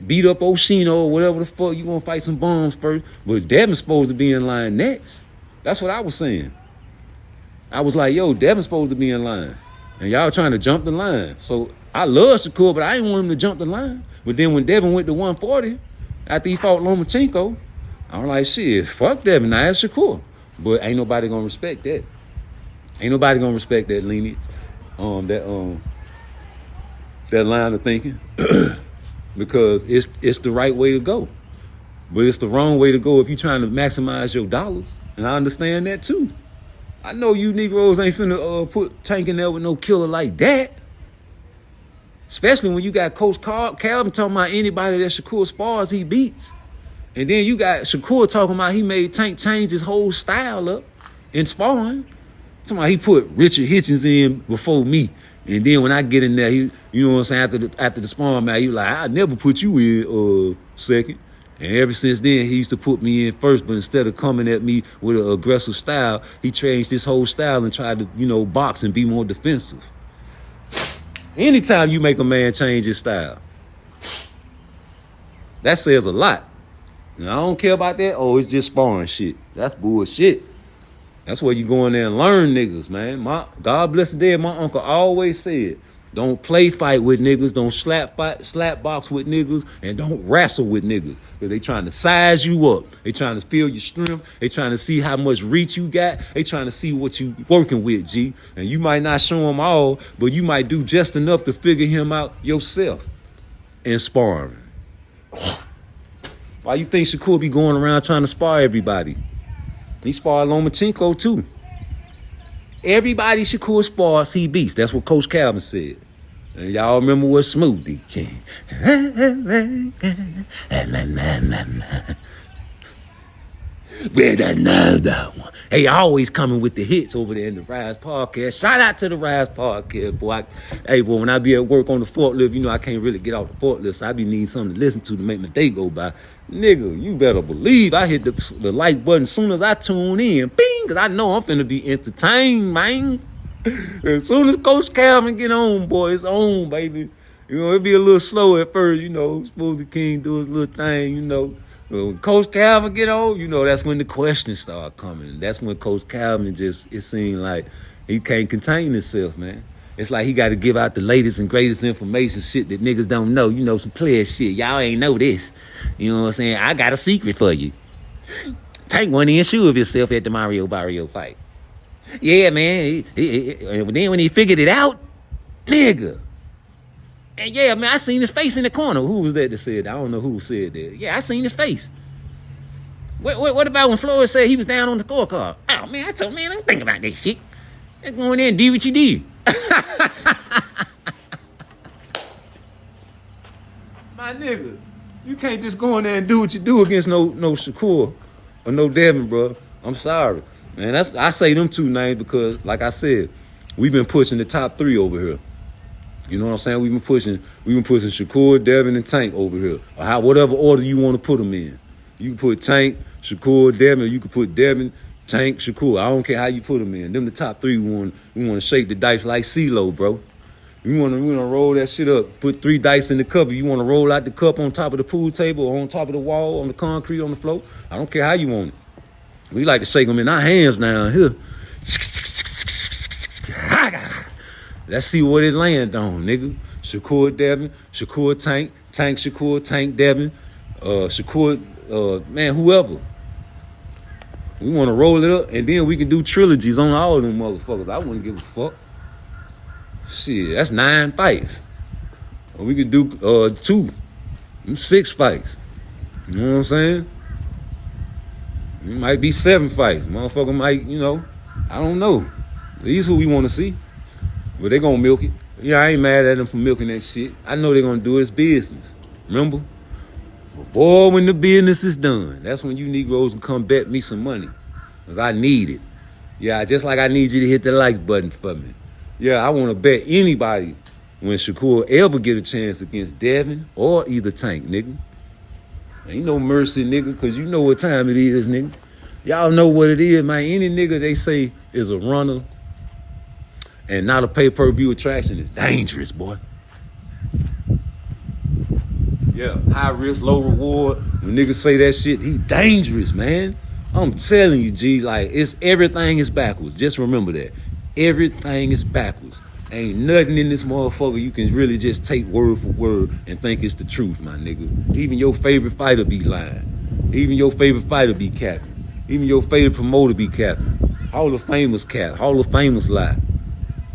Beat up Oshino or whatever the fuck. You gonna fight some bums first. But Devin's supposed to be in line next. That's what I was saying. I was like, yo, Devin's supposed to be in line. And y'all trying to jump the line. So I love Shakur, but I didn't want him to jump the line. But then when Devin went to 140, after he fought Lomachenko, I'm like, shit, fuck Devin, now it's Shakur. But ain't nobody gonna respect that. Ain't nobody gonna respect that lineage, that line of thinking. Because it's the right way to go. But it's the wrong way to go if you're trying to maximize your dollars. And I understand that too. I know you Negroes ain't finna put Tank in there with no killer like that. Especially when you got Coach Calvin talking about anybody that Shakur spars, he beats. And then you got Shakur talking about he made Tank change his whole style up in sparring. Talking about he put Richard Hitchens in before me. And then when I get in there, you know what I'm saying, after the sparring match, he was like, I never put you in second. And ever since then, he used to put me in first, but instead of coming at me with an aggressive style, he changed his whole style and tried to, box and be more defensive. Anytime you make a man change his style, that says a lot. And I don't care about that. Oh, it's just sparring shit. That's bullshit. That's where you go in there and learn niggas, man. God bless the dead, my uncle always said, don't play fight with niggas, don't slap box with niggas, and don't wrestle with niggas. Because they trying to size you up. They trying to feel your strength. They trying to see how much reach you got. They trying to see what you working with, G. And you might not show them all, but you might do just enough to figure him out yourself in sparring. Why you think Shakur be going around trying to spar everybody? He sparred Lomachenko too. Everybody Shakur spars, he beats. That's what Coach Calvin said. And y'all remember what Smoothie King. Where's another one? Hey, always coming with the hits over there in the Rise Podcast. Shout out to the Rise Podcast, boy. Hey, boy, when I be at work on the forklift, you know I can't really get off the forklift, so I be needing something to listen to make my day go by. Nigga, you better believe I hit the like button as soon as I tune in. Bing, because I know I'm finna be entertained, man. As soon as Coach Calvin get on, boy, it's on, baby. You know, it be a little slow at first, you know. Smoothie King do his little thing, you know. When Coach Calvin get on, you know, that's when the questions start coming. That's when Coach Calvin it seemed like he can't contain himself, man. It's like he got to give out the latest and greatest information, shit that niggas don't know. You know, some player shit. Y'all ain't know this. You know what I'm saying? I got a secret for you. Tank wasn't even sure of himself at the Mario Barrio fight. Yeah, man. And then when he figured it out, nigga. And yeah, man, I seen his face in the corner. Who was that said that? I don't know who said that. Yeah, I seen his face. What about when Floyd said he was down on the scorecard? Oh, man, I told man, don't think about that shit. Let's go in there and do what you do. My nigga, you can't just go in there and do what you do against no Shakur or no Devin, bro. I'm sorry. Man, I say them two names because, like I said, we've been pushing the top three over here. You know what I'm saying? We've been pushing Shakur, Devin, and Tank over here. Or whatever order you want to put them in. You can put Tank, Shakur, Devin, or you can put Devin, Tank, Shakur. I don't care how you put them in. Them the top three. We want to shake the dice like CeeLo, bro. We want to roll that shit up. Put 3 dice in the cup. You want to roll out the cup on top of the pool table or on top of the wall, on the concrete, on the floor. I don't care how you want it. We like to shake them in our hands down here. Let's see what it land on, nigga. Shakur, Devin, Shakur, Tank, Tank, Shakur, Tank, Devin, Shakur, man, whoever. We want to roll it up, and then we can do trilogies on all of them motherfuckers. I wouldn't give a fuck. Shit, that's 9 fights. Or we could do 6 fights. You know what I'm saying? It might be 7 fights. Motherfucker might, you know, I don't know. These who we want to see. But they gonna milk it. Yeah, I ain't mad at them for milking that shit. I know they gonna do it's business. Remember? But boy, when the business is done, that's when you Negroes can come bet me some money. Because I need it. Yeah, just like I need you to hit the like button for me. Yeah, I want to bet anybody when Shakur ever get a chance against Devin or either Tank, nigga. Ain't no mercy, nigga, because you know what time it is, nigga. Y'all know what it is, man. Any nigga they say is a runner and not a pay-per-view attraction is dangerous, boy. Yeah, high risk, low reward. When niggas say that shit, he dangerous, man. I'm telling you, G, like, everything is backwards. Just remember that. Everything is backwards. Ain't nothing in this motherfucker you can really just take word for word and think it's the truth, my nigga. Even your favorite fighter be lying. Even your favorite fighter be capping. Even your favorite promoter be capping. Hall of Famers cap. Hall of Famers lie.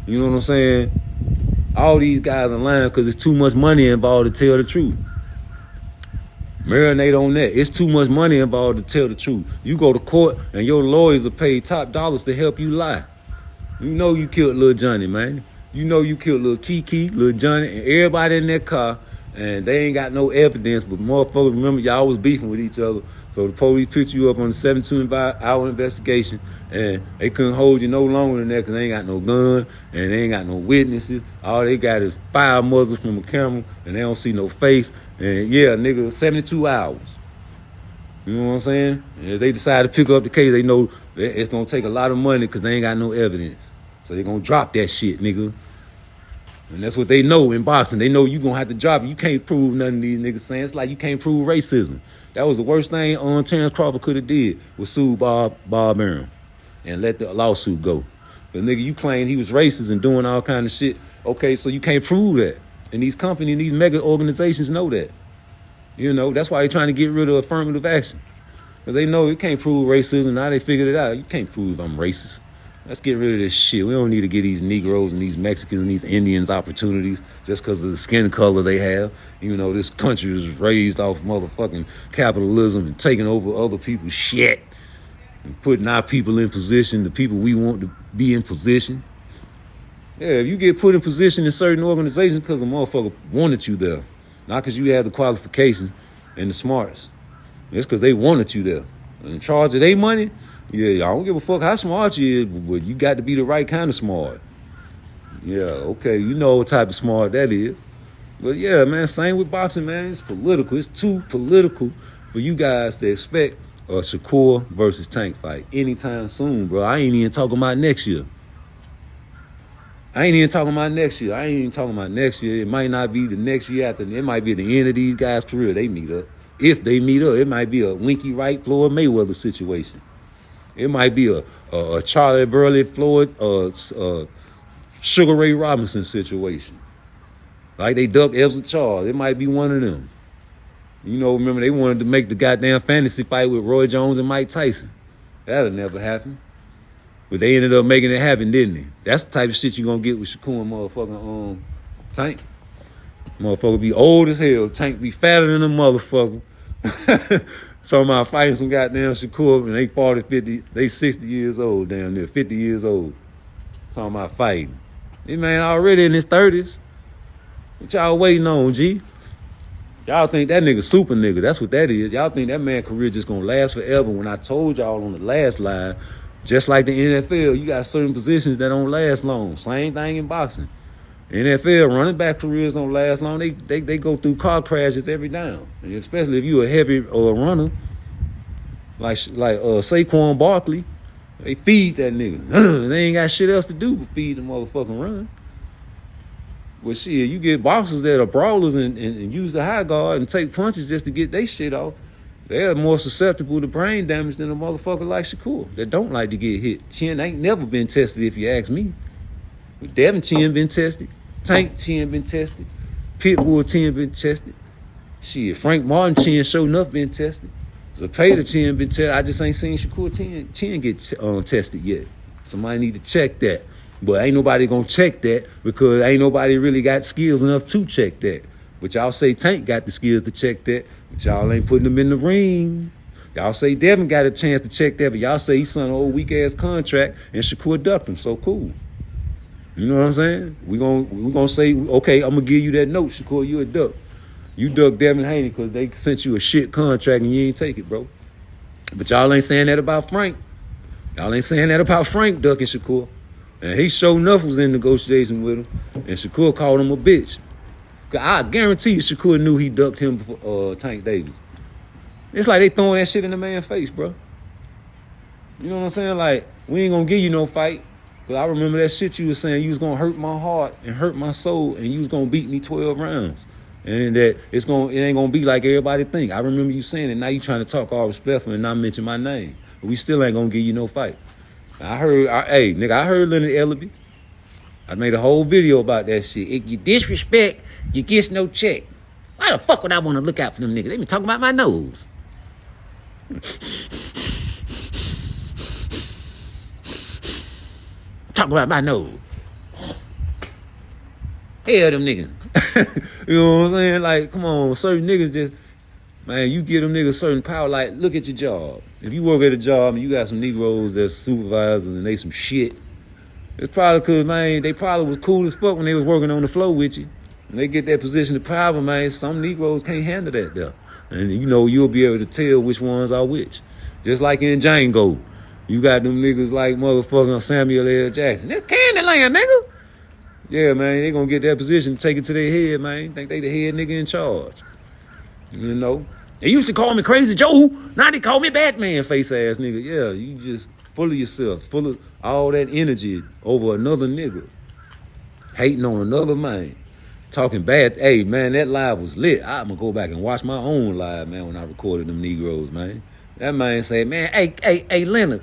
You know what I'm saying? All these guys are lying because it's too much money involved to tell the truth. Marinate on that. It's too much money involved to tell the truth. You go to court and your lawyers are paid top dollars to help you lie. You know you killed Lil Johnny, man. You know you killed Lil Kiki, Lil Johnny, and everybody in that car, and they ain't got no evidence, but motherfuckers, remember, y'all was beefing with each other, so the police picked you up on a 72-hour investigation, and they couldn't hold you no longer than that because they ain't got no gun, and they ain't got no witnesses. All they got is 5 muzzles from a camera, and they don't see no face, and yeah, nigga, 72 hours. You know what I'm saying? And if they decide to pick up the case, they know that it's going to take a lot of money because they ain't got no evidence. So they going to drop that shit, nigga. And that's what they know in boxing. They know you going to have to drop it. You can't prove nothing these niggas saying. It's like you can't prove racism. That was the worst thing Terrence Crawford could have did was sue Bob Arum and let the lawsuit go. But nigga, you claim he was racist and doing all kind of shit. Okay, so you can't prove that. And these companies, these mega organizations know that. You know, that's why they're trying to get rid of affirmative action. Because they know you can't prove racism. Now they figured it out. You can't prove I'm racist. Let's get rid of this shit. We don't need to give these Negroes and these Mexicans and these Indians opportunities just because of the skin color they have. You know, this country is raised off motherfucking capitalism and taking over other people's shit and putting our people in position, the people we want to be in position. Yeah, if you get put in position in certain organizations because a motherfucker wanted you there, not because you had the qualifications and the smarts. It's because they wanted you there. In charge of their money, yeah, I don't give a fuck how smart you is, but you got to be the right kind of smart. Yeah, okay, you know what type of smart that is. But yeah, man, same with boxing, man. It's political. It's too political for you guys to expect a Shakur versus Tank fight anytime soon, bro. I ain't even talking about next year. It might not be the next year after. It might be the end of these guys' career. They meet up. If they meet up, it might be a Winky Wright, Floyd Mayweather situation. It might be a Charlie Burley, Floyd, Sugar Ray Robinson situation. Like they duck Ezra Charles. It might be one of them. You know, remember they wanted to make the goddamn fantasy fight with Roy Jones and Mike Tyson. That'll never happen. But they ended up making it happen, didn't they? That's the type of shit you gonna get with Shakur and motherfucking Tank. Motherfucker be old as hell. Tank be fatter than a motherfucker. Talking about fighting some goddamn Shakur and they 40, 50, they 60 years old down there, 50 years old. Talking about fighting. This man already in his 30s. What y'all waiting on, G? Y'all think that nigga super nigga. That's what that is. Y'all think that man career just gonna last forever. When I told y'all on the last line, just like the NFL, you got certain positions that don't last long. Same thing in boxing. NFL running back careers don't last long. They go through car crashes every down. And especially if you a heavy runner, like Saquon Barkley, they feed that nigga. They ain't got shit else to do but feed the motherfucking run. Well, shit, you get boxers that are brawlers and use the high guard and take punches just to get their shit off. They're more susceptible to brain damage than a motherfucker like Shakur that don't like to get hit. Chin ain't never been tested if you ask me. But Devin Chin been tested. Tank Chin been tested. Pitbull Chin been tested. Shit, Frank Martin Chin sure enough been tested. Zapata Chin been tested. I just ain't seen Shakur Chin get tested yet. Somebody need to check that. But ain't nobody gonna check that because ain't nobody really got skills enough to check that. But y'all say Tank got the skills to check that, but y'all ain't putting him in the ring. Y'all say Devin got a chance to check that, but y'all say he signed an old weak-ass contract and Shakur ducked him, so cool. You know what I'm saying? We gonna say, okay, I'm gonna give you that note, Shakur, you a duck. You ducked Devin Haney because they sent you a shit contract and you ain't take it, bro. But y'all ain't saying that about Frank. Y'all ain't saying that about Frank ducking Shakur. And he sure enough was in negotiation with him, and Shakur called him a bitch. I guarantee you Shakur knew he ducked him for Tank Davis. It's like they throwing that shit in the man's face, bro. You know what I'm saying? Like, we ain't gonna give you no fight. But I remember that shit you was saying, you was gonna hurt my heart and hurt my soul, and you was gonna beat me 12 rounds. And that it ain't gonna be like everybody think. I remember you saying it. Now you trying to talk all respectful and not mention my name. But we still ain't gonna give you no fight. I heard Leonard Ellaby. I made a whole video about that shit. If you disrespect, you get no check. Why the fuck would I want to look out for them niggas? They been talking about my nose. Talk about my nose. Hell them niggas. You know what I'm saying? Like, come on, certain niggas just, man, you give them niggas certain power. Like, look at your job. If you work at a job and you got some Negroes that's supervisors and they some shit, it's probably because, man, they probably was cool as fuck when they was working on the floor with you. When they get that position of power, man, some Negroes can't handle that there. And, you know, you'll be able to tell which ones are which. Just like in Django. You got them niggas like motherfucking Samuel L. Jackson. That's Candyland, nigga. Yeah, man, they gonna get that position, take it to their head, man. Think they the head nigga in charge. You know? They used to call me Crazy Joe. Now they call me Batman, face ass nigga. Yeah, you just full of yourself, full of all that energy over another nigga. Hating on another man. Talking bad. Hey, man, that live was lit. I'm gonna go back and watch my own live, man, when I recorded them Negroes, man. That man said, man, hey, Leonard,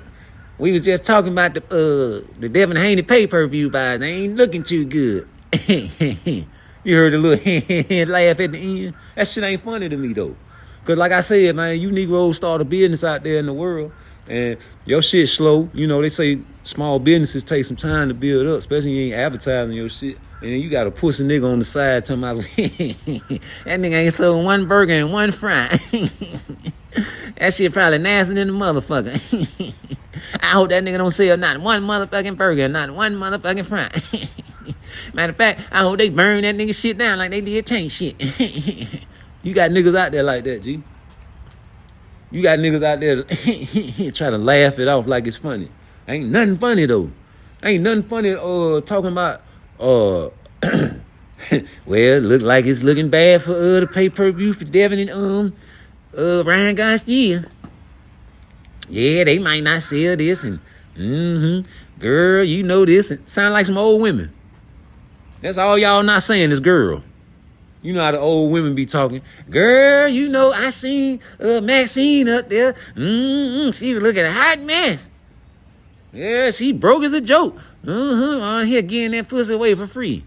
we was just talking about the Devin Haney pay-per-view buys. They ain't looking too good. You heard the little laugh at the end? That shit ain't funny to me, though. Because like I said, man, you Negroes start a business out there in the world, and your shit slow. You know, they say small businesses take some time to build up, especially when you ain't advertising your shit. And then you got a pussy nigga on the side talking about, that nigga ain't sold one burger and one fry. That shit probably nasty than the motherfucker. I hope that nigga don't sell not one motherfucking burger, not one motherfucking fry. Matter of fact, I hope they burn that nigga shit down like they did Tank shit. You got niggas out there like that, G. You got niggas out there trying to laugh it off like it's funny. Ain't nothing funny though. Ain't nothing funny talking about well, look like it's looking bad for the pay-per-view for Devin and Ryan Garcia. Yeah, they might not sell this and girl, you know this. And sound like some old women. That's all y'all not saying is girl. You know how the old women be talking. Girl, you know, I seen Maxine up there. She was looking a hot mess. Yeah, she broke as a joke. On here getting that pussy away for free.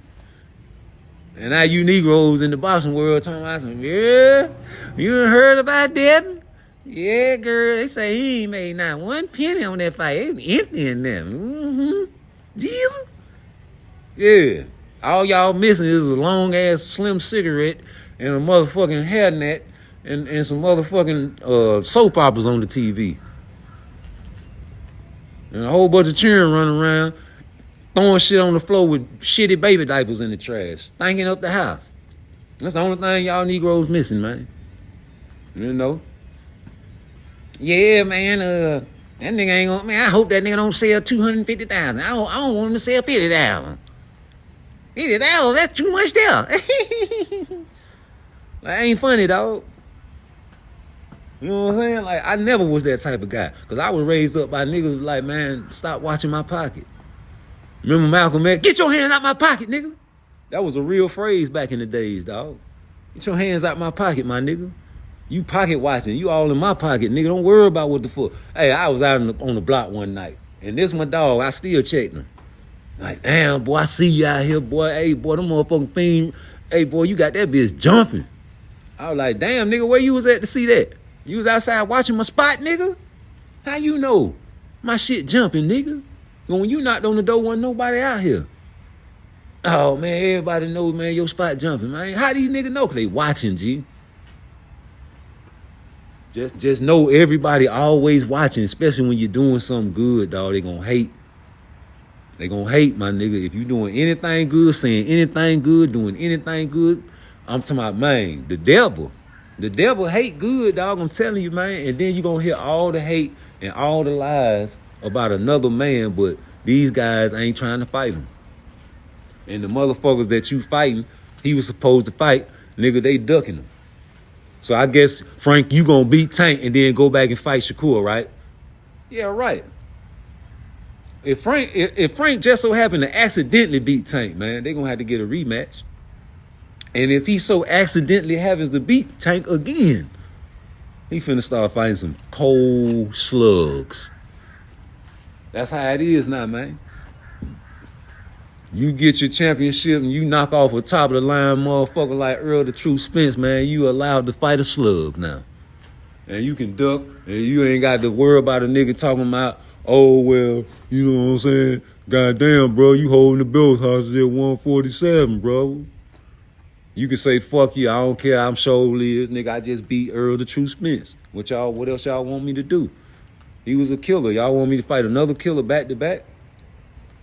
And now you Negroes in the boxing world talking about some, yeah, you done heard about Devin? Yeah, girl, they say he ain't made not one penny on that fight. They was empty in them. Jesus. Yeah. All y'all missing is a long-ass slim cigarette and a motherfucking hairnet and some motherfucking soap operas on the TV. And a whole bunch of children running around throwing shit on the floor with shitty baby diapers in the trash, stinking up the house. That's the only thing y'all Negroes missing, man. You know? Yeah, man, that nigga ain't gonna, man, I hope that nigga don't sell 250,000. I don't want him to sell 50,000. 50,000, that's too much there. Like, ain't funny, dog. You know what I'm saying? Like, I never was that type of guy. Because I was raised up by niggas like, man, stop watching my pocket. Remember Malcolm X? Get your hand out my pocket, nigga. That was a real phrase back in the days, dog. Get your hands out my pocket, my nigga. You pocket watching. You all in my pocket, nigga. Don't worry about what the fuck. Hey, I was out on the block one night. And this my dog. I still checked him. Like, damn, boy, I see you out here, boy. Hey, boy, them motherfucking fiend. Hey, boy, you got that bitch jumping. I was like, damn, nigga, where you was at to see that? You was outside watching my spot, nigga? How you know? My shit jumping, nigga. When you knocked on the door, wasn't nobody out here. Oh, man, everybody knows, man, your spot jumping, man. How these niggas know? 'Cause they watching, G. Just know everybody always watching, especially when you're doing something good, dog. They gonna hate. They gonna hate, my nigga. If you doing anything good, saying anything good, doing anything good, I'm talking about, man, the devil. The devil hate good, dog. I'm telling you, man. And then you gonna hear all the hate and all the lies about another man, but these guys ain't trying to fight him. And the motherfuckers that you fighting, he was supposed to fight, nigga, they ducking him. So I guess, Frank, you gonna beat Tank and then go back and fight Shakur, right? Yeah, right. If Frank just so happened to accidentally beat Tank, man, they gonna have to get a rematch. And if he so accidentally happens to beat Tank again, he finna start fighting some cold slugs. That's how it is now, man. You get your championship and you knock off a top of the line motherfucker like Earl the True Spence, man, you allowed to fight a slug now. And you can duck and you ain't got to worry about a nigga talking about, oh, well, you know what I'm saying? Goddamn, bro, you holding the belt hostage at 147, bro. You can say, fuck you, I don't care, I'm sure is, nigga, I just beat Earl the True Spence. What else y'all want me to do? He was a killer. Y'all want me to fight another killer back to back?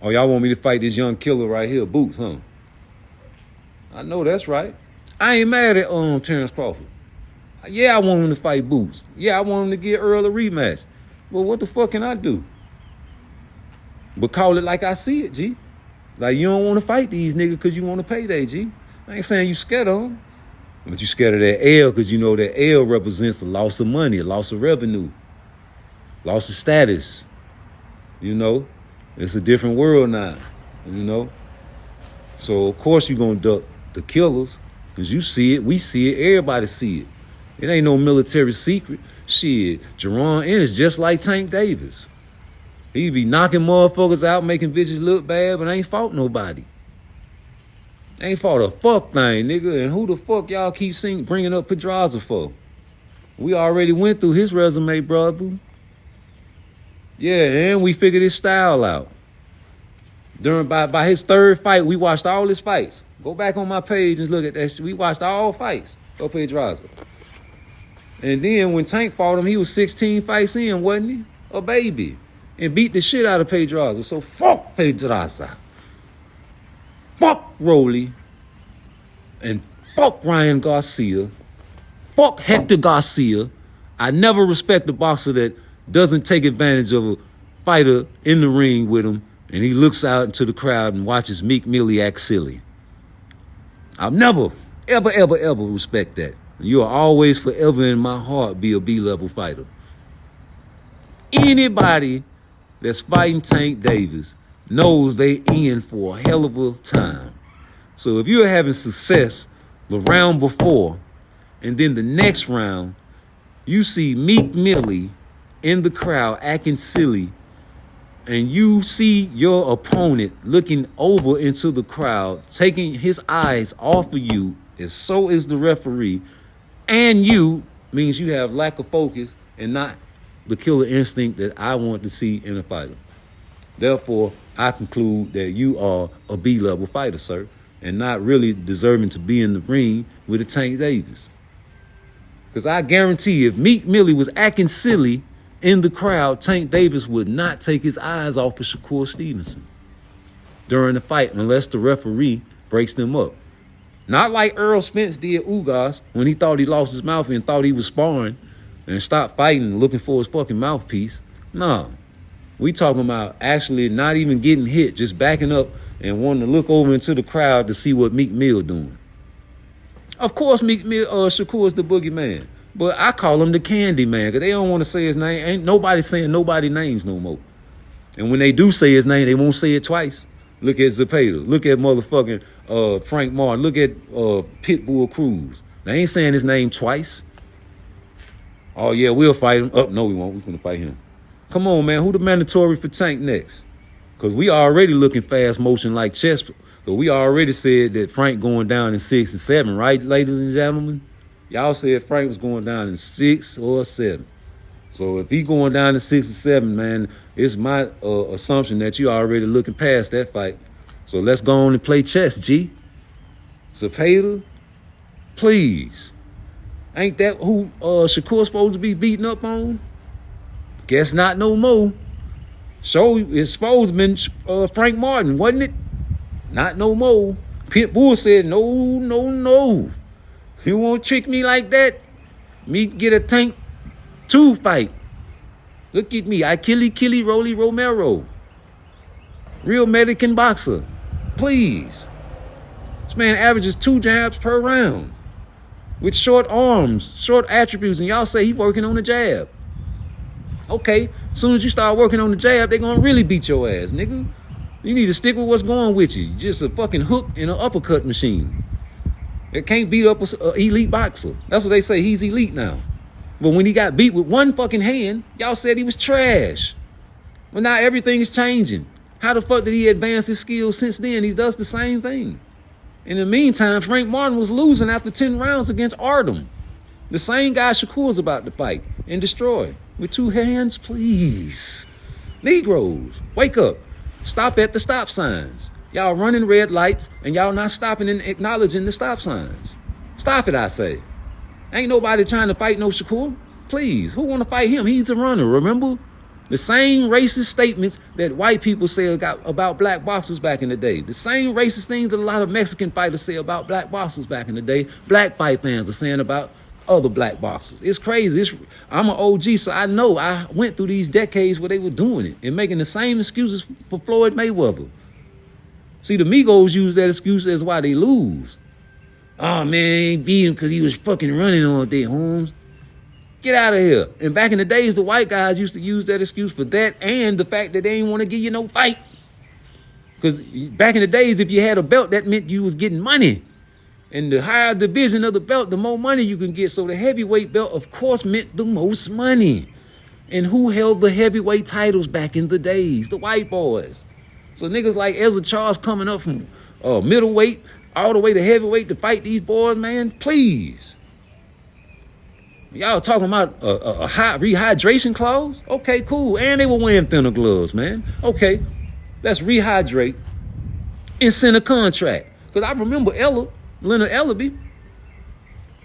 Or y'all want me to fight this young killer right here, Boots, huh? I know that's right. I ain't mad at Terrence Crawford. Yeah, I want him to fight Boots. Yeah, I want him to get Earl a rematch. But what the fuck can I do? But call it like I see it, G. Like, you don't want to fight these niggas because you want a payday, G. I ain't saying you scared of them. But you scared of that L because you know that L represents a loss of money, a loss of revenue, loss of status. You know? It's a different world now, you know? So, of course, you're going to duck the killers because you see it, we see it, everybody see it. It ain't no military secret. Shit, Jerron Ennis just like Tank Davis. He be knocking motherfuckers out, making bitches look bad, but ain't fought nobody. Ain't fought a fuck thing, nigga. And who the fuck y'all keep bringing up Pedraza for? We already went through his resume, brother. Yeah, and we figured his style out. By his third fight, we watched all his fights. Go back on my page and look at that shit. We watched all fights of Pedraza. And then when Tank fought him, he was 16 fights in, wasn't he? A baby. And beat the shit out of Pedraza. So fuck Pedraza. Fuck Rolly. And fuck Ryan Garcia. Fuck Hector Garcia. I never respect a boxer that doesn't take advantage of a fighter in the ring with him and he looks out into the crowd and watches Meek Millie act silly. I'll never, ever, ever, ever respect that. You'll always forever in my heart be a B-level fighter. Anybody that's fighting Tank Davis knows they in for a hell of a time. So if you're having success the round before and then the next round, you see Meek Millie in the crowd acting silly and you see your opponent looking over into the crowd, taking his eyes off of you, and so is the referee, and you means you have lack of focus and not the killer instinct that I want to see in a fighter. Therefore, I conclude that you are a B-level fighter, sir, and not really deserving to be in the ring with a Tank Davis. Because I guarantee if Meek Millie was acting silly in the crowd, Tank Davis would not take his eyes off of Shakur Stevenson during the fight unless the referee breaks them up. Not like Earl Spence did Ugas when he thought he lost his mouth and thought he was sparring and stopped fighting and looking for his fucking mouthpiece. No. We talking about actually not even getting hit, just backing up and wanting to look over into the crowd to see what Meek Mill doing. Of course, Shakur is the boogeyman, but I call him the Candy Man because they don't want to say his name. Ain't nobody saying nobody's names no more. And when they do say his name, they won't say it twice. Look at Zepeda. Look at motherfucking Frank Martin. Look at Pitbull Cruz. They ain't saying his name twice. Oh, yeah, we'll fight him. Oh, no, we won't. We're finna fight him. Come on, man. Who the mandatory for Tank next? Because we already looking fast motion like chess. But we already said that Frank going down in 6 and 7, right, ladies and gentlemen? Y'all said Frank was going down in 6 or 7. So if he going down in 6 or 7, man, it's my assumption that you already looking past that fight. So let's go on and play chess, G. Zepeda, please. Ain't that who Shakur supposed to be beating up on? Guess not no more. So it's supposed to been Frank Martin, wasn't it? Not no more. Pitbull said, no, no, no. You won't trick me like that. Me get a Tank 2 fight. Look at me. I killy Rolly Romero. Real Mexican boxer. Please. This man averages 2 jabs per round. With short arms, short attributes, and y'all say he working on the jab. Okay, as soon as you start working on the jab, they gonna really beat your ass, nigga. You need to stick with what's going with you. Just a fucking hook and an uppercut machine. It can't beat up an elite boxer. That's what they say, he's elite now. But when he got beat with one fucking hand, y'all said he was trash. Well, now everything is changing. How the fuck did he advance his skills since then? He does the same thing. In the meantime, Frank Martin was losing after 10 rounds against Artem. The same guy Shakur's about to fight and destroy. With 2 hands, please. Negroes, wake up. Stop at the stop signs. Y'all running red lights and y'all not stopping and acknowledging the stop signs. Stop it, I say. Ain't nobody trying to fight no Shakur. Please, who want to fight him? He's a runner, remember? The same racist statements that white people say about black boxers back in the day. The same racist things that a lot of Mexican fighters say about black boxers back in the day. Black fight fans are saying about other black boxers. It's crazy. I'm an OG, so I know. I went through these decades where they were doing it and making the same excuses for Floyd Mayweather. See, the Migos use that excuse as why they lose. Oh, man, ain't beat him because he was fucking running all day, Holmes. Get out of here. And back in the days, the white guys used to use that excuse for that and the fact that they didn't want to give you no fight. Because back in the days, if you had a belt, that meant you was getting money. And the higher division of the belt, the more money you can get. So the heavyweight belt, of course, meant the most money. And who held the heavyweight titles back in the days? The white boys. So niggas like Ezra Charles coming up from middleweight all the way to heavyweight to fight these boys, man, please. Y'all talking about a hot rehydration clause? Okay, cool. And they were wearing thinner gloves, man. Okay, let's rehydrate and send a contract. Because I remember Leonard Ellaby.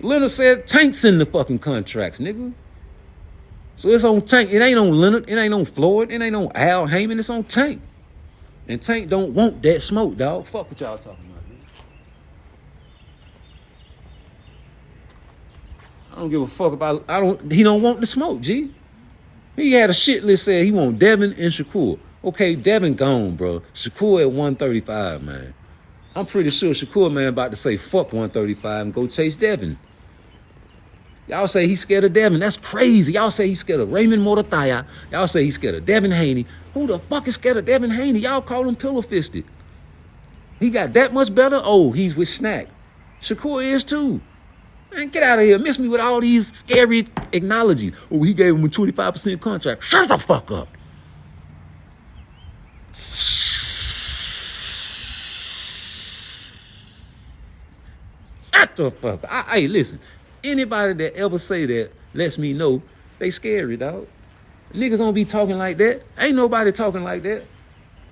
Leonard said, Tank send the fucking contracts, nigga. So it's on Tank. It ain't on Leonard. It ain't on Floyd. It ain't on Al Heyman. It's on Tank. And Tank don't want that smoke, dog. Fuck what y'all talking about, man. I don't give a fuck about. He don't want the smoke, G. He had a shit list said he want Devin and Shakur. Okay, Devin gone, bro. Shakur at 135, man. I'm pretty sure Shakur, man, about to say fuck 135 and go chase Devin. Y'all say he's scared of Devin. That's crazy. Y'all say he's scared of Raymond Morataya. Y'all say he's scared of Devin Haney. Who the fuck is scared of Devin Haney? Y'all call him pillow-fisted. He got that much better? Oh, he's with Snack. Shakur is too. Man, get out of here. Miss me with all these scary acknowledges. Oh, he gave him a 25% contract. Shut the fuck up. Shut the fuck up. Hey, listen. Anybody that ever say that lets me know they scary, dog. Niggas don't be talking like that. Ain't nobody talking like that.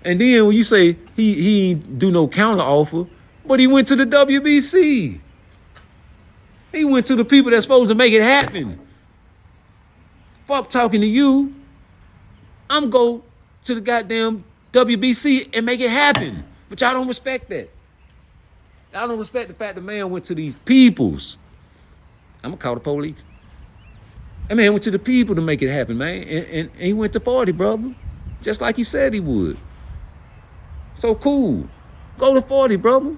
And then when you say he ain't do no counter offer, but he went to the WBC. He went to the people that's supposed to make it happen. Fuck talking to you. I'm go to the goddamn WBC and make it happen. But y'all don't respect that. Y'all don't respect the fact the man went to these peoples. I'm gonna call the police. That man went to the people to make it happen, man. And he went to party, brother. Just like he said he would. So cool. Go to 40, brother.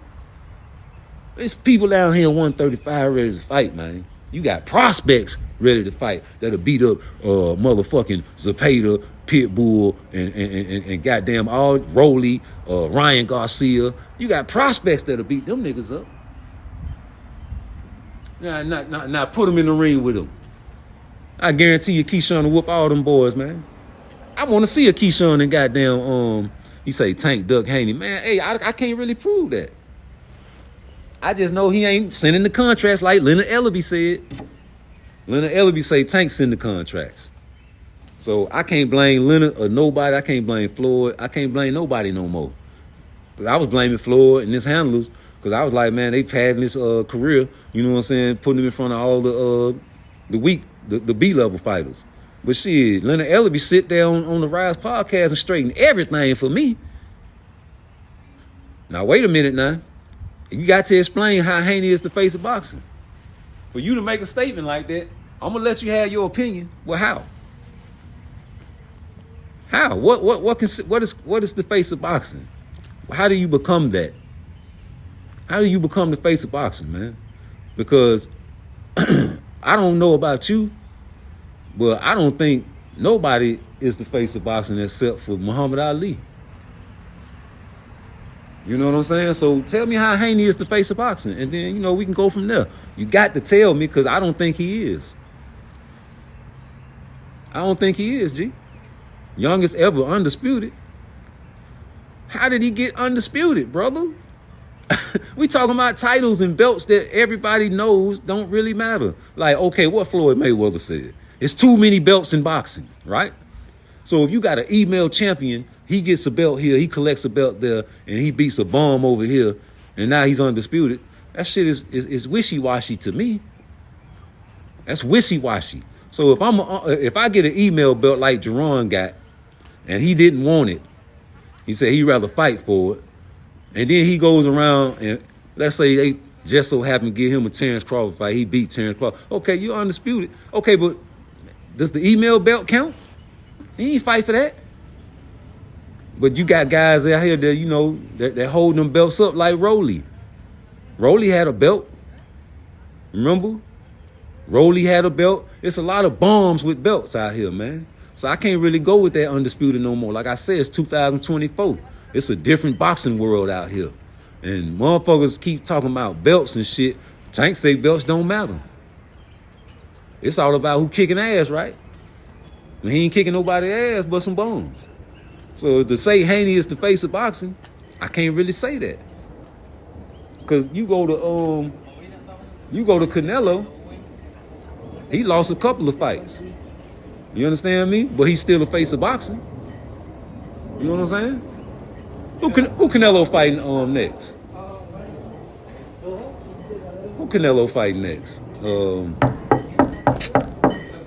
There's people down here 135 ready to fight, man. You got prospects ready to fight that'll beat up motherfucking Zapata, Pitbull, and goddamn all Rolly, Ryan Garcia. You got prospects that'll beat them niggas up. Now put them in the ring with them. I guarantee you Keyshawn will whoop all them boys, man. I want to see a Keyshawn and goddamn, you say Tank Duck Haney. Man, hey, I can't really prove that. I just know he ain't sending the contracts like Leonard Ellaby said. Leonard Ellaby say Tank send the contracts. So I can't blame Leonard or nobody. I can't blame Floyd. I can't blame nobody no more. Because I was blaming Floyd and his handlers because I was like, man, they've had this career, you know what I'm saying, putting them in front of all the weak, the B-level fighters. But shit, Leonard Ellaby sit there on the Rise podcast and straighten everything for me. Now, wait a minute now. You got to explain how Haney is the face of boxing. For you to make a statement like that, I'm gonna let you have your opinion. Well, how? How? What is the face of boxing? How do you become that? How do you become the face of boxing, man? Because I don't know about you, but I don't think nobody is the face of boxing except for Muhammad Ali. You know what I'm saying? So tell me how Haney is the face of boxing, and then, you know, we can go from there. You got to tell me, because I don't think he is. I don't think he is, G. Youngest ever undisputed. How did he get undisputed, brother? We talking about titles and belts that everybody knows don't really matter. Like, okay, what Floyd Mayweather said. It's too many belts in boxing, right? So if you got an email champion, he gets a belt here, he collects a belt there, and he beats a bomb over here, and now he's undisputed. That shit is wishy-washy to me. That's wishy-washy. So if I get an email belt like Jerron got, and he didn't want it, he said he'd rather fight for it, and then he goes around and let's say they just so happen to give him a Terrence Crawford fight, he beat Terrence Crawford. Okay, you're undisputed. Okay, but does the email belt count? He ain't fight for that. But you got guys out here that, you know, that hold them belts up like Rolly. Rolly had a belt. Remember? Rolly had a belt. It's a lot of bombs with belts out here, man. So I can't really go with that undisputed no more. Like I said, it's 2024. It's a different boxing world out here. And motherfuckers keep talking about belts and shit. Tank say belts don't matter. It's all about who kicking ass, right? And he ain't kicking nobody's ass but some bones. So to say Haney is the face of boxing, I can't really say that. Cause you go to Canelo, he lost a couple of fights. You understand me? But he's still the face of boxing. You know what I'm saying? Who Canelo fighting next? Who Canelo fighting next?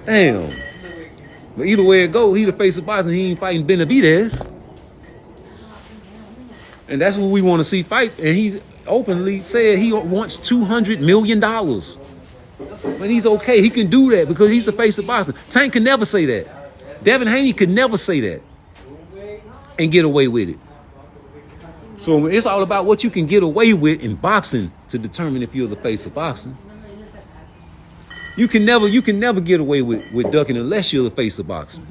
Damn. But either way it go, he the face of boxing. He ain't fighting Benavidez. And that's what we want to see fight. And he openly said he wants $200 million. But he's okay. He can do that because he's the face of boxing. Tank can never say that. Devin Haney could never say that and get away with it. So it's all about what you can get away with in boxing to determine if you're the face of boxing. You can never get away with ducking unless you're the face of boxing.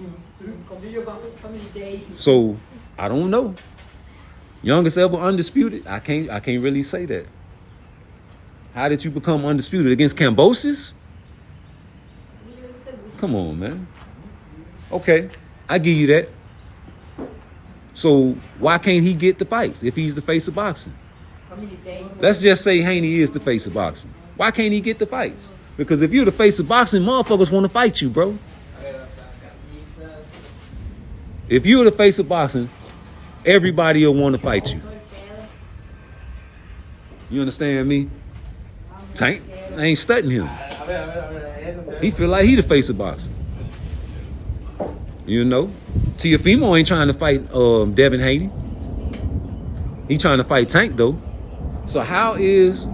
So I don't know. Youngest ever undisputed? I can't really say that. How did you become undisputed against Kambosos? Come on, man. Okay, I give you that. So why can't he get the fights if he's the face of boxing? Let's just say Haney is the face of boxing. Why can't he get the fights? Because if you're the face of boxing, motherfuckers want to fight you, bro. If you're the face of boxing, everybody will want to fight you. You understand me? Tank, I ain't studying him. He feel like he the face of boxing. You know? Teofimo ain't trying to fight Devin Haney. He trying to fight Tank though. So how is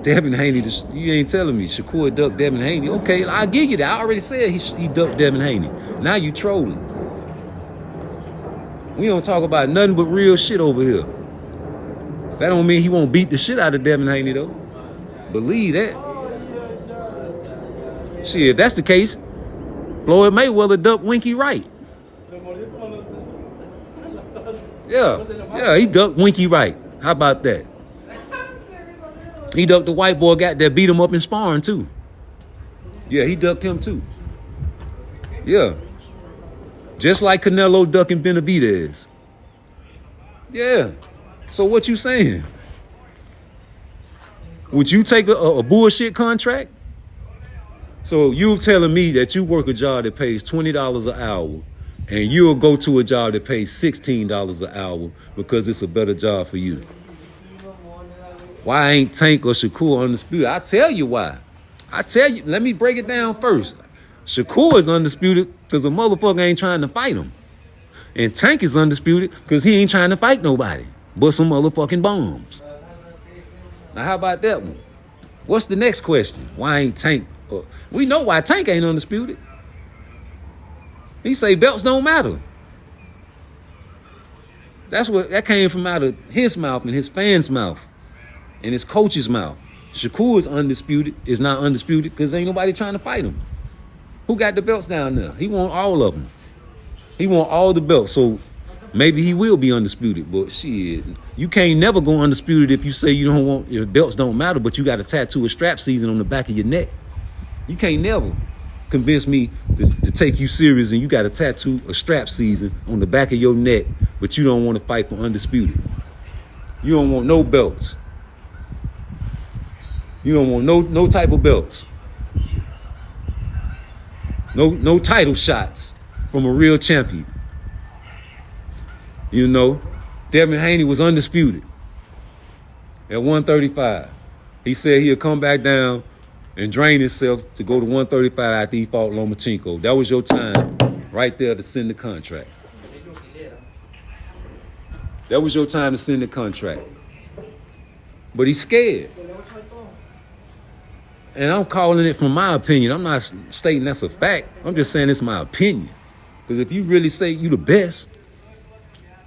Devin Haney? You ain't telling me Shakur ducked Devin Haney. Okay, I'll give you that. I already said he ducked Devin Haney. Now you trolling. We don't talk about nothing but real shit over here. That don't mean he won't beat the shit out of Devin Haney though. Believe that. Shit, if that's the case, Floyd Mayweather ducked Winky Wright. Yeah, he ducked Winky Wright. How about that? He ducked the white boy that beat him up in sparring too. Yeah, he ducked him too. Yeah. Just like Canelo ducking Benavidez. Yeah. So what you saying? Would you take a bullshit contract? So you telling me that you work a job that pays $20 an hour and you'll go to a job that pays $16 an hour because it's a better job for you? Why ain't Tank or Shakur undisputed? I tell you why. I tell you, let me break it down first. Shakur is undisputed because the motherfucker ain't trying to fight him. And Tank is undisputed because he ain't trying to fight nobody but some motherfucking bombs. Now how about that one? What's the next question? Why ain't Tank? We know why Tank ain't undisputed. He say belts don't matter. That came from out of his mouth and his fans' mouth and his coach's mouth. Shakur is not undisputed because ain't nobody trying to fight him. Who got the belts down there? He want all of them. He want all the belts. So maybe he will be undisputed. But shit, you can't never go undisputed if you say you don't want your belts don't matter, but you got a tattoo of strap season on the back of your neck. You can't never convince me to take you serious and you got a tattoo of strap season on the back of your neck, but you don't want to fight for undisputed. You don't want no belts. You don't want no type of belts. No title shots from a real champion. You know, Devin Haney was undisputed at 135. He said he'll come back down and drain himself to go to 135 after he fought Lomachenko. That was your time right there to send the contract. That was your time to send the contract. But he's scared. And I'm calling it from my opinion. I'm not stating that's a fact. I'm just saying it's my opinion. Because if you really say you the best,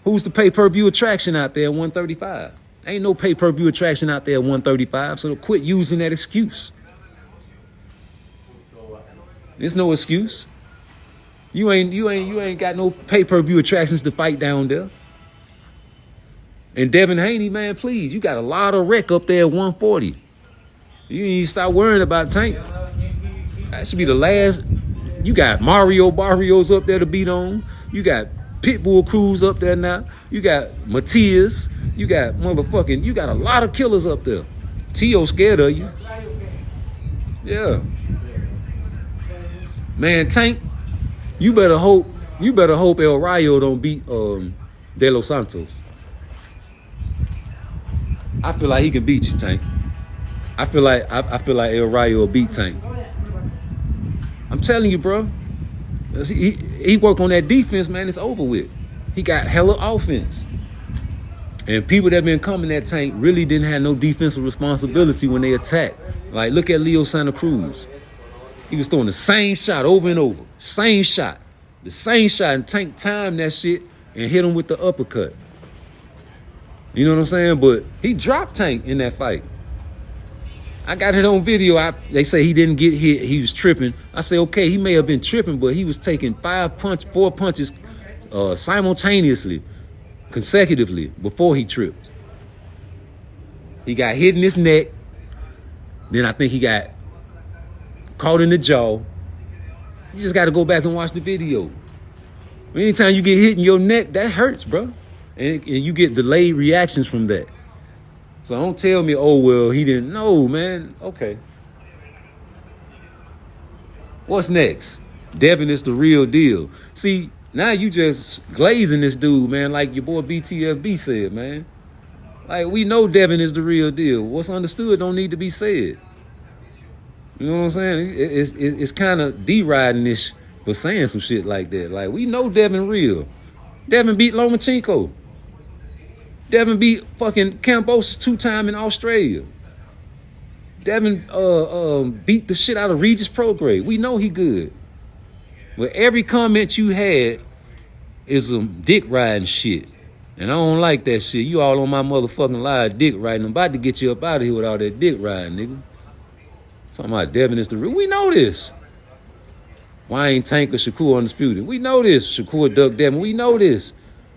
who's the pay-per-view attraction out there at 135? Ain't no pay-per-view attraction out there at 135, so quit using that excuse. There's no excuse. You ain't got no pay-per-view attractions to fight down there. And Devin Haney, man, please, you got a lot of wreck up there at 140. You need to stop worrying about Tank. That should be the last. You got Mario Barrios up there to beat on. You got Pitbull Cruz up there now. You got Matias. You got a lot of killers up there. T.O. scared of you. Yeah. Man, Tank, you better hope El Rayo don't beat De Los Santos. I feel like he can beat you, Tank. I feel like El Rayo will beat Tank. I'm telling you, bro. He work on that defense, man. It's over with. He got hella offense. And people that been coming that Tank really didn't have no defensive responsibility when they attacked. Like, look at Leo Santa Cruz. He was throwing the same shot over and over. Same shot. The same shot. And Tank timed that shit and hit him with the uppercut. You know what I'm saying? But he dropped Tank in that fight. I got it on video. They say he didn't get hit. He was tripping. I say, okay, he may have been tripping, but he was taking 4 punches simultaneously, consecutively, before he tripped. He got hit in his neck. Then I think he got caught in the jaw. You just got to go back and watch the video. Anytime you get hit in your neck, that hurts, bro. And you get delayed reactions from that. So don't tell me, oh, well, he didn't know, man. Okay. What's next? Devin is the real deal. See, now you just glazing this dude, man, like your boy BTFB said, man. Like, we know Devin is the real deal. What's understood don't need to be said. You know what I'm saying? It's kind of deriding-ish for saying some shit like that. Like, we know Devin real. Devin beat Lomachenko. Devin beat fucking Kambosos 2 times in Australia. Devin beat the shit out of Regis Prograis. We know he good. But every comment you had is some dick riding shit. And I don't like that shit. You all on my motherfucking live dick riding. I'm about to get you up out of here with all that dick riding, nigga. Talking about Devin is the real. We know this. Why ain't Tank or Shakur undisputed? We know this. Shakur ducked Devin. We know this.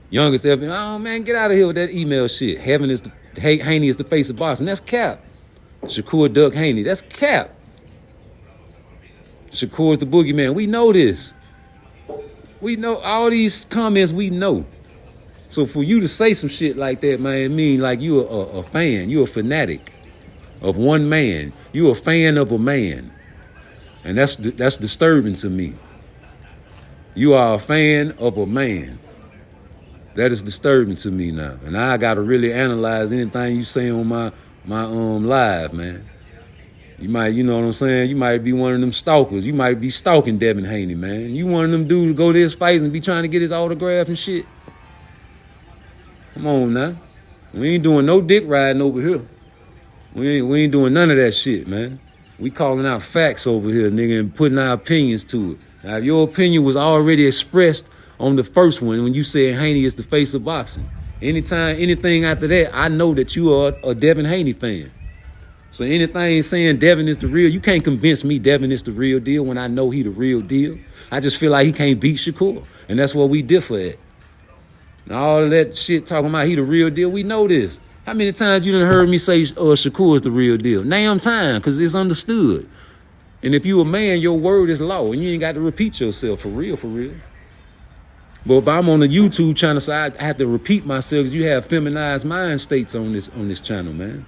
Youngest ever. Oh, man, get out of here with that email shit. Haney is the face of boxing. That's cap. Shakur duck Haney. That's cap. Shakur's the boogeyman. We know this. We know all these comments. We know. So for you to say some shit like that, man, it mean like you a fan. You a fanatic of one man. You a fan of a man. And that's disturbing to me. You are a fan of a man. That is disturbing to me now. And I got to really analyze anything you say on my live, man. You might, you know what I'm saying? You might be one of them stalkers. You might be stalking Devin Haney, man. You one of them dudes to go to his fights and be trying to get his autograph and shit. Come on now. We ain't doing no dick riding over here. We ain't doing none of that shit, man. We calling out facts over here, nigga, and putting our opinions to it. Now, if your opinion was already expressed on the first one when you said Haney is the face of boxing, anything after that, I know that you are a Devin Haney fan. So anything saying Devin is the real, you can't convince me Devin is the real deal when I know he the real deal. I just feel like he can't beat Shakur, and that's what we differ at. And all that shit talking about he the real deal, we know this. How many times you done heard me say Shakur is the real deal? Damn time, because it's understood. And if you a man, your word is law, and you ain't got to repeat yourself for real, for real. But if I'm on the YouTube channel, so I have to repeat myself, because you have feminized mind states on this channel, man.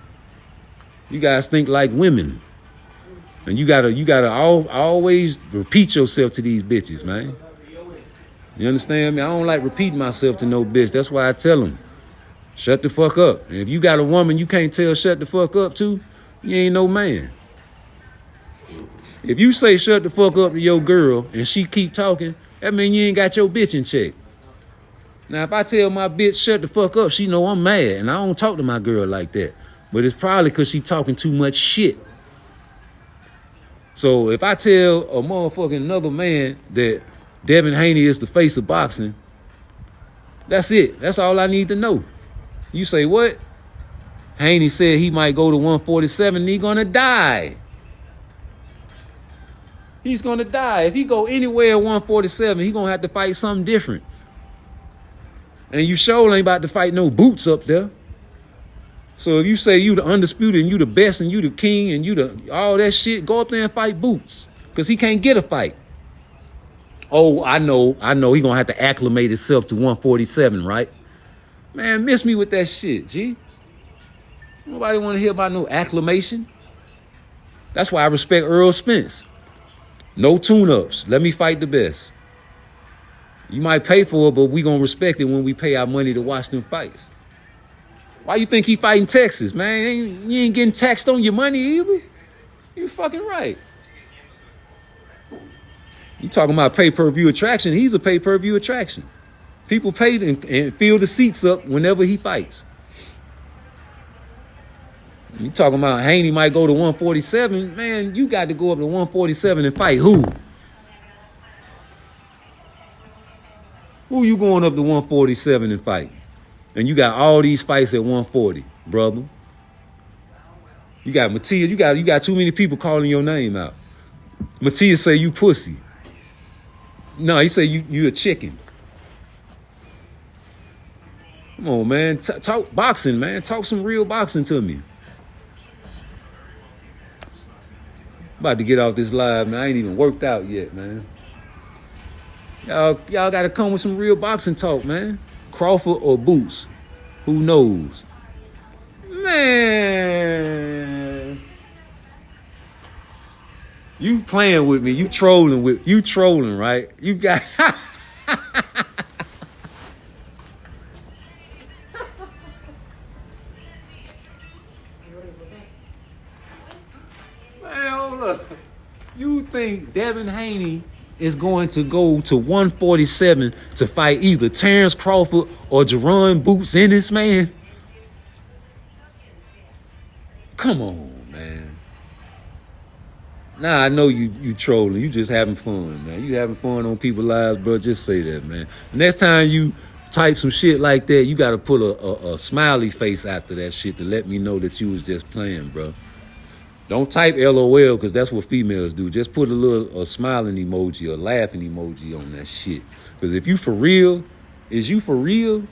You guys think like women. And you gotta always repeat yourself to these bitches, man. You understand me? I don't like repeating myself to no bitch. That's why I tell them, shut the fuck up. And if you got a woman you can't tell shut the fuck up to, you ain't no man. If you say shut the fuck up to your girl and she keep talking, that mean you ain't got your bitch in check. Now, if I tell my bitch shut the fuck up, she know I'm mad, and I don't talk to my girl like that. But it's probably because she talking too much shit. So if I tell a motherfucking another man that Devin Haney is the face of boxing, that's it. That's all I need to know. You say what? Haney said he might go to 147 and he gonna die. He's gonna die. If he go anywhere at 147, he gonna have to fight something different. And you sure ain't about to fight no Boots up there. So if you say you the undisputed and you the best and you the king and you the all that shit, go up there and fight Boots. Because he can't get a fight. Oh, I know he gonna have to acclimate himself to 147, right? Man, miss me with that shit, G. Nobody wanna hear about no acclimation. That's why I respect Earl Spence. No tune-ups. Let me fight the best. You might pay for it, but we gonna respect it when we pay our money to watch them fights. Why you think he fighting Texas, man? You ain't getting taxed on your money either. You fucking right. You talking about pay-per-view attraction? He's a pay-per-view attraction. People pay and fill the seats up whenever he fights. You talking about Haney might go to 147? Man, you got to go up to 147 and fight who? Who you going up to 147 and fight? And you got all these fights at 140, brother. You got Matias. You got too many people calling your name out. Matias say you pussy. No, he say you a chicken. Come on, man. Talk boxing, man. Talk some real boxing to me. About to get off this live, man. I ain't even worked out yet, man. Y'all got to come with some real boxing talk, man. Crawford or Boots? Who knows? Man. You playing with me. You trolling, right? You got... Man, hold up. You think Devin Haney is going to go to 147 to fight either Terrence Crawford or Jerron Boots Ennis, man? Come on, man. Nah, I know you trolling. You just having fun, man. You having fun on people's lives, bro. Just say that, man. Next time you type some shit like that, you got to put a smiley face after that shit to let me know that you was just playing, bro. Don't type LOL because that's what females do. Just put a smiling emoji or laughing emoji on that shit. Because if you for real, is you for real?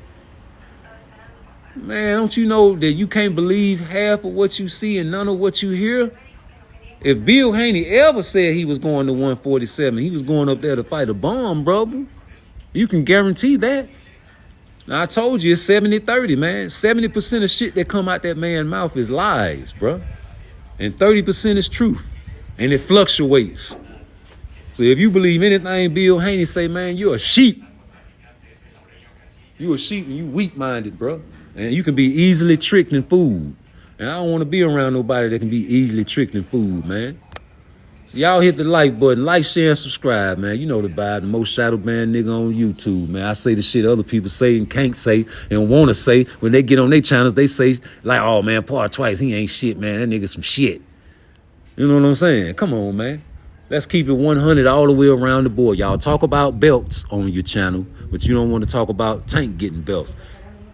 Man, don't you know that you can't believe half of what you see and none of what you hear? If Bill Haney ever said he was going to 147, he was going up there to fight a bomb, brother. You can guarantee that. Now, I told you it's 70-30, man. 70% of shit that come out that man's mouth is lies, bro. And 30% is truth. And it fluctuates. So if you believe anything Bill Haney say, man, you're a sheep. You a sheep and you weak-minded, bro. And you can be easily tricked and fooled. And I don't want to be around nobody that can be easily tricked and fooled, man. So y'all hit the like button. Like, share, and subscribe, man. You know the vibe. The most shadow banned nigga on YouTube, man. I say the shit other people say and can't say and want to say. When they get on their channels, they say, like, oh, man, PARTTWICE, he ain't shit, man. That nigga some shit. You know what I'm saying? Come on, man. Let's keep it 100 all the way around the board. Y'all talk about belts on your channel, but you don't want to talk about Tank getting belts.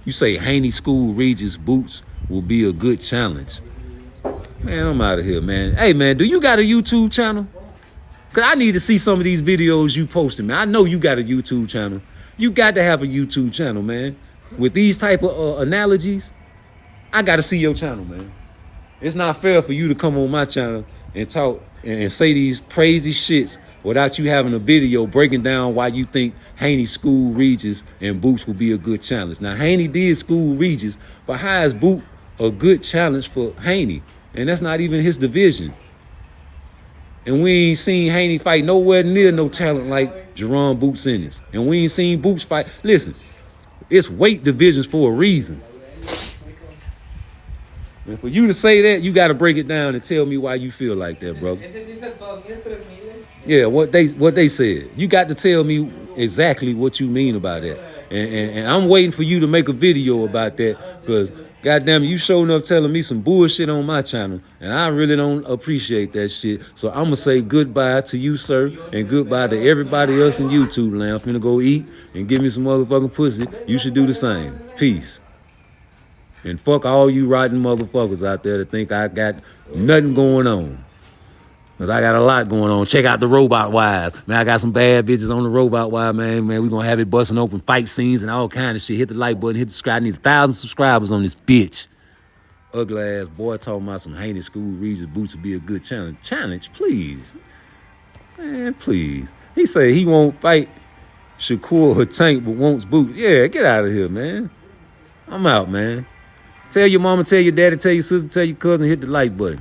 You say Haney School Regis Boots will be a good challenge. Man, I'm out of here, man. Hey, man, do you got a YouTube channel? Because I need to see some of these videos you posting, man. I know you got a YouTube channel. You got to have a YouTube channel, man. With these type of analogies, I got to see your channel, man. It's not fair for you to come on my channel and talk and say these crazy shits without you having a video breaking down why you think Haney School Regis and Boots will be a good challenge. Now, Haney did School Regis, but how is Boot a good challenge for Haney? And that's not even his division. And we ain't seen Haney fight nowhere near no talent like Jerron Boots Ennis. And we ain't seen Boots fight. Listen, it's weight divisions for a reason. And for you to say that, you got to break it down and tell me why you feel like that, brother. Yeah, what they said. You got to tell me exactly what you mean about that. And I'm waiting for you to make a video about that because, goddamn, you showing up telling me some bullshit on my channel, and I really don't appreciate that shit. So I'm going to say goodbye to you, sir, and goodbye to everybody else in YouTube land. I'm finna go eat and give me some motherfucking pussy. You should do the same. Peace. And fuck all you rotten motherfuckers out there that think I got nothing going on. Because I got a lot going on. Check out the Robot Wives. Man, I got some bad bitches on the Robot Wives, man. Man, we going to have it busting open fight scenes and all kind of shit. Hit the like button, hit the subscribe. I need 1,000 subscribers on this bitch. Ugly ass boy talking about some Haney School Regis Boots would be a good challenge. Challenge, please. Man, please. He say he won't fight Shakur or Tank but wants Boots. Yeah, get out of here, man. I'm out, man. Tell your mama, tell your daddy, tell your sister, tell your cousin, hit the like button.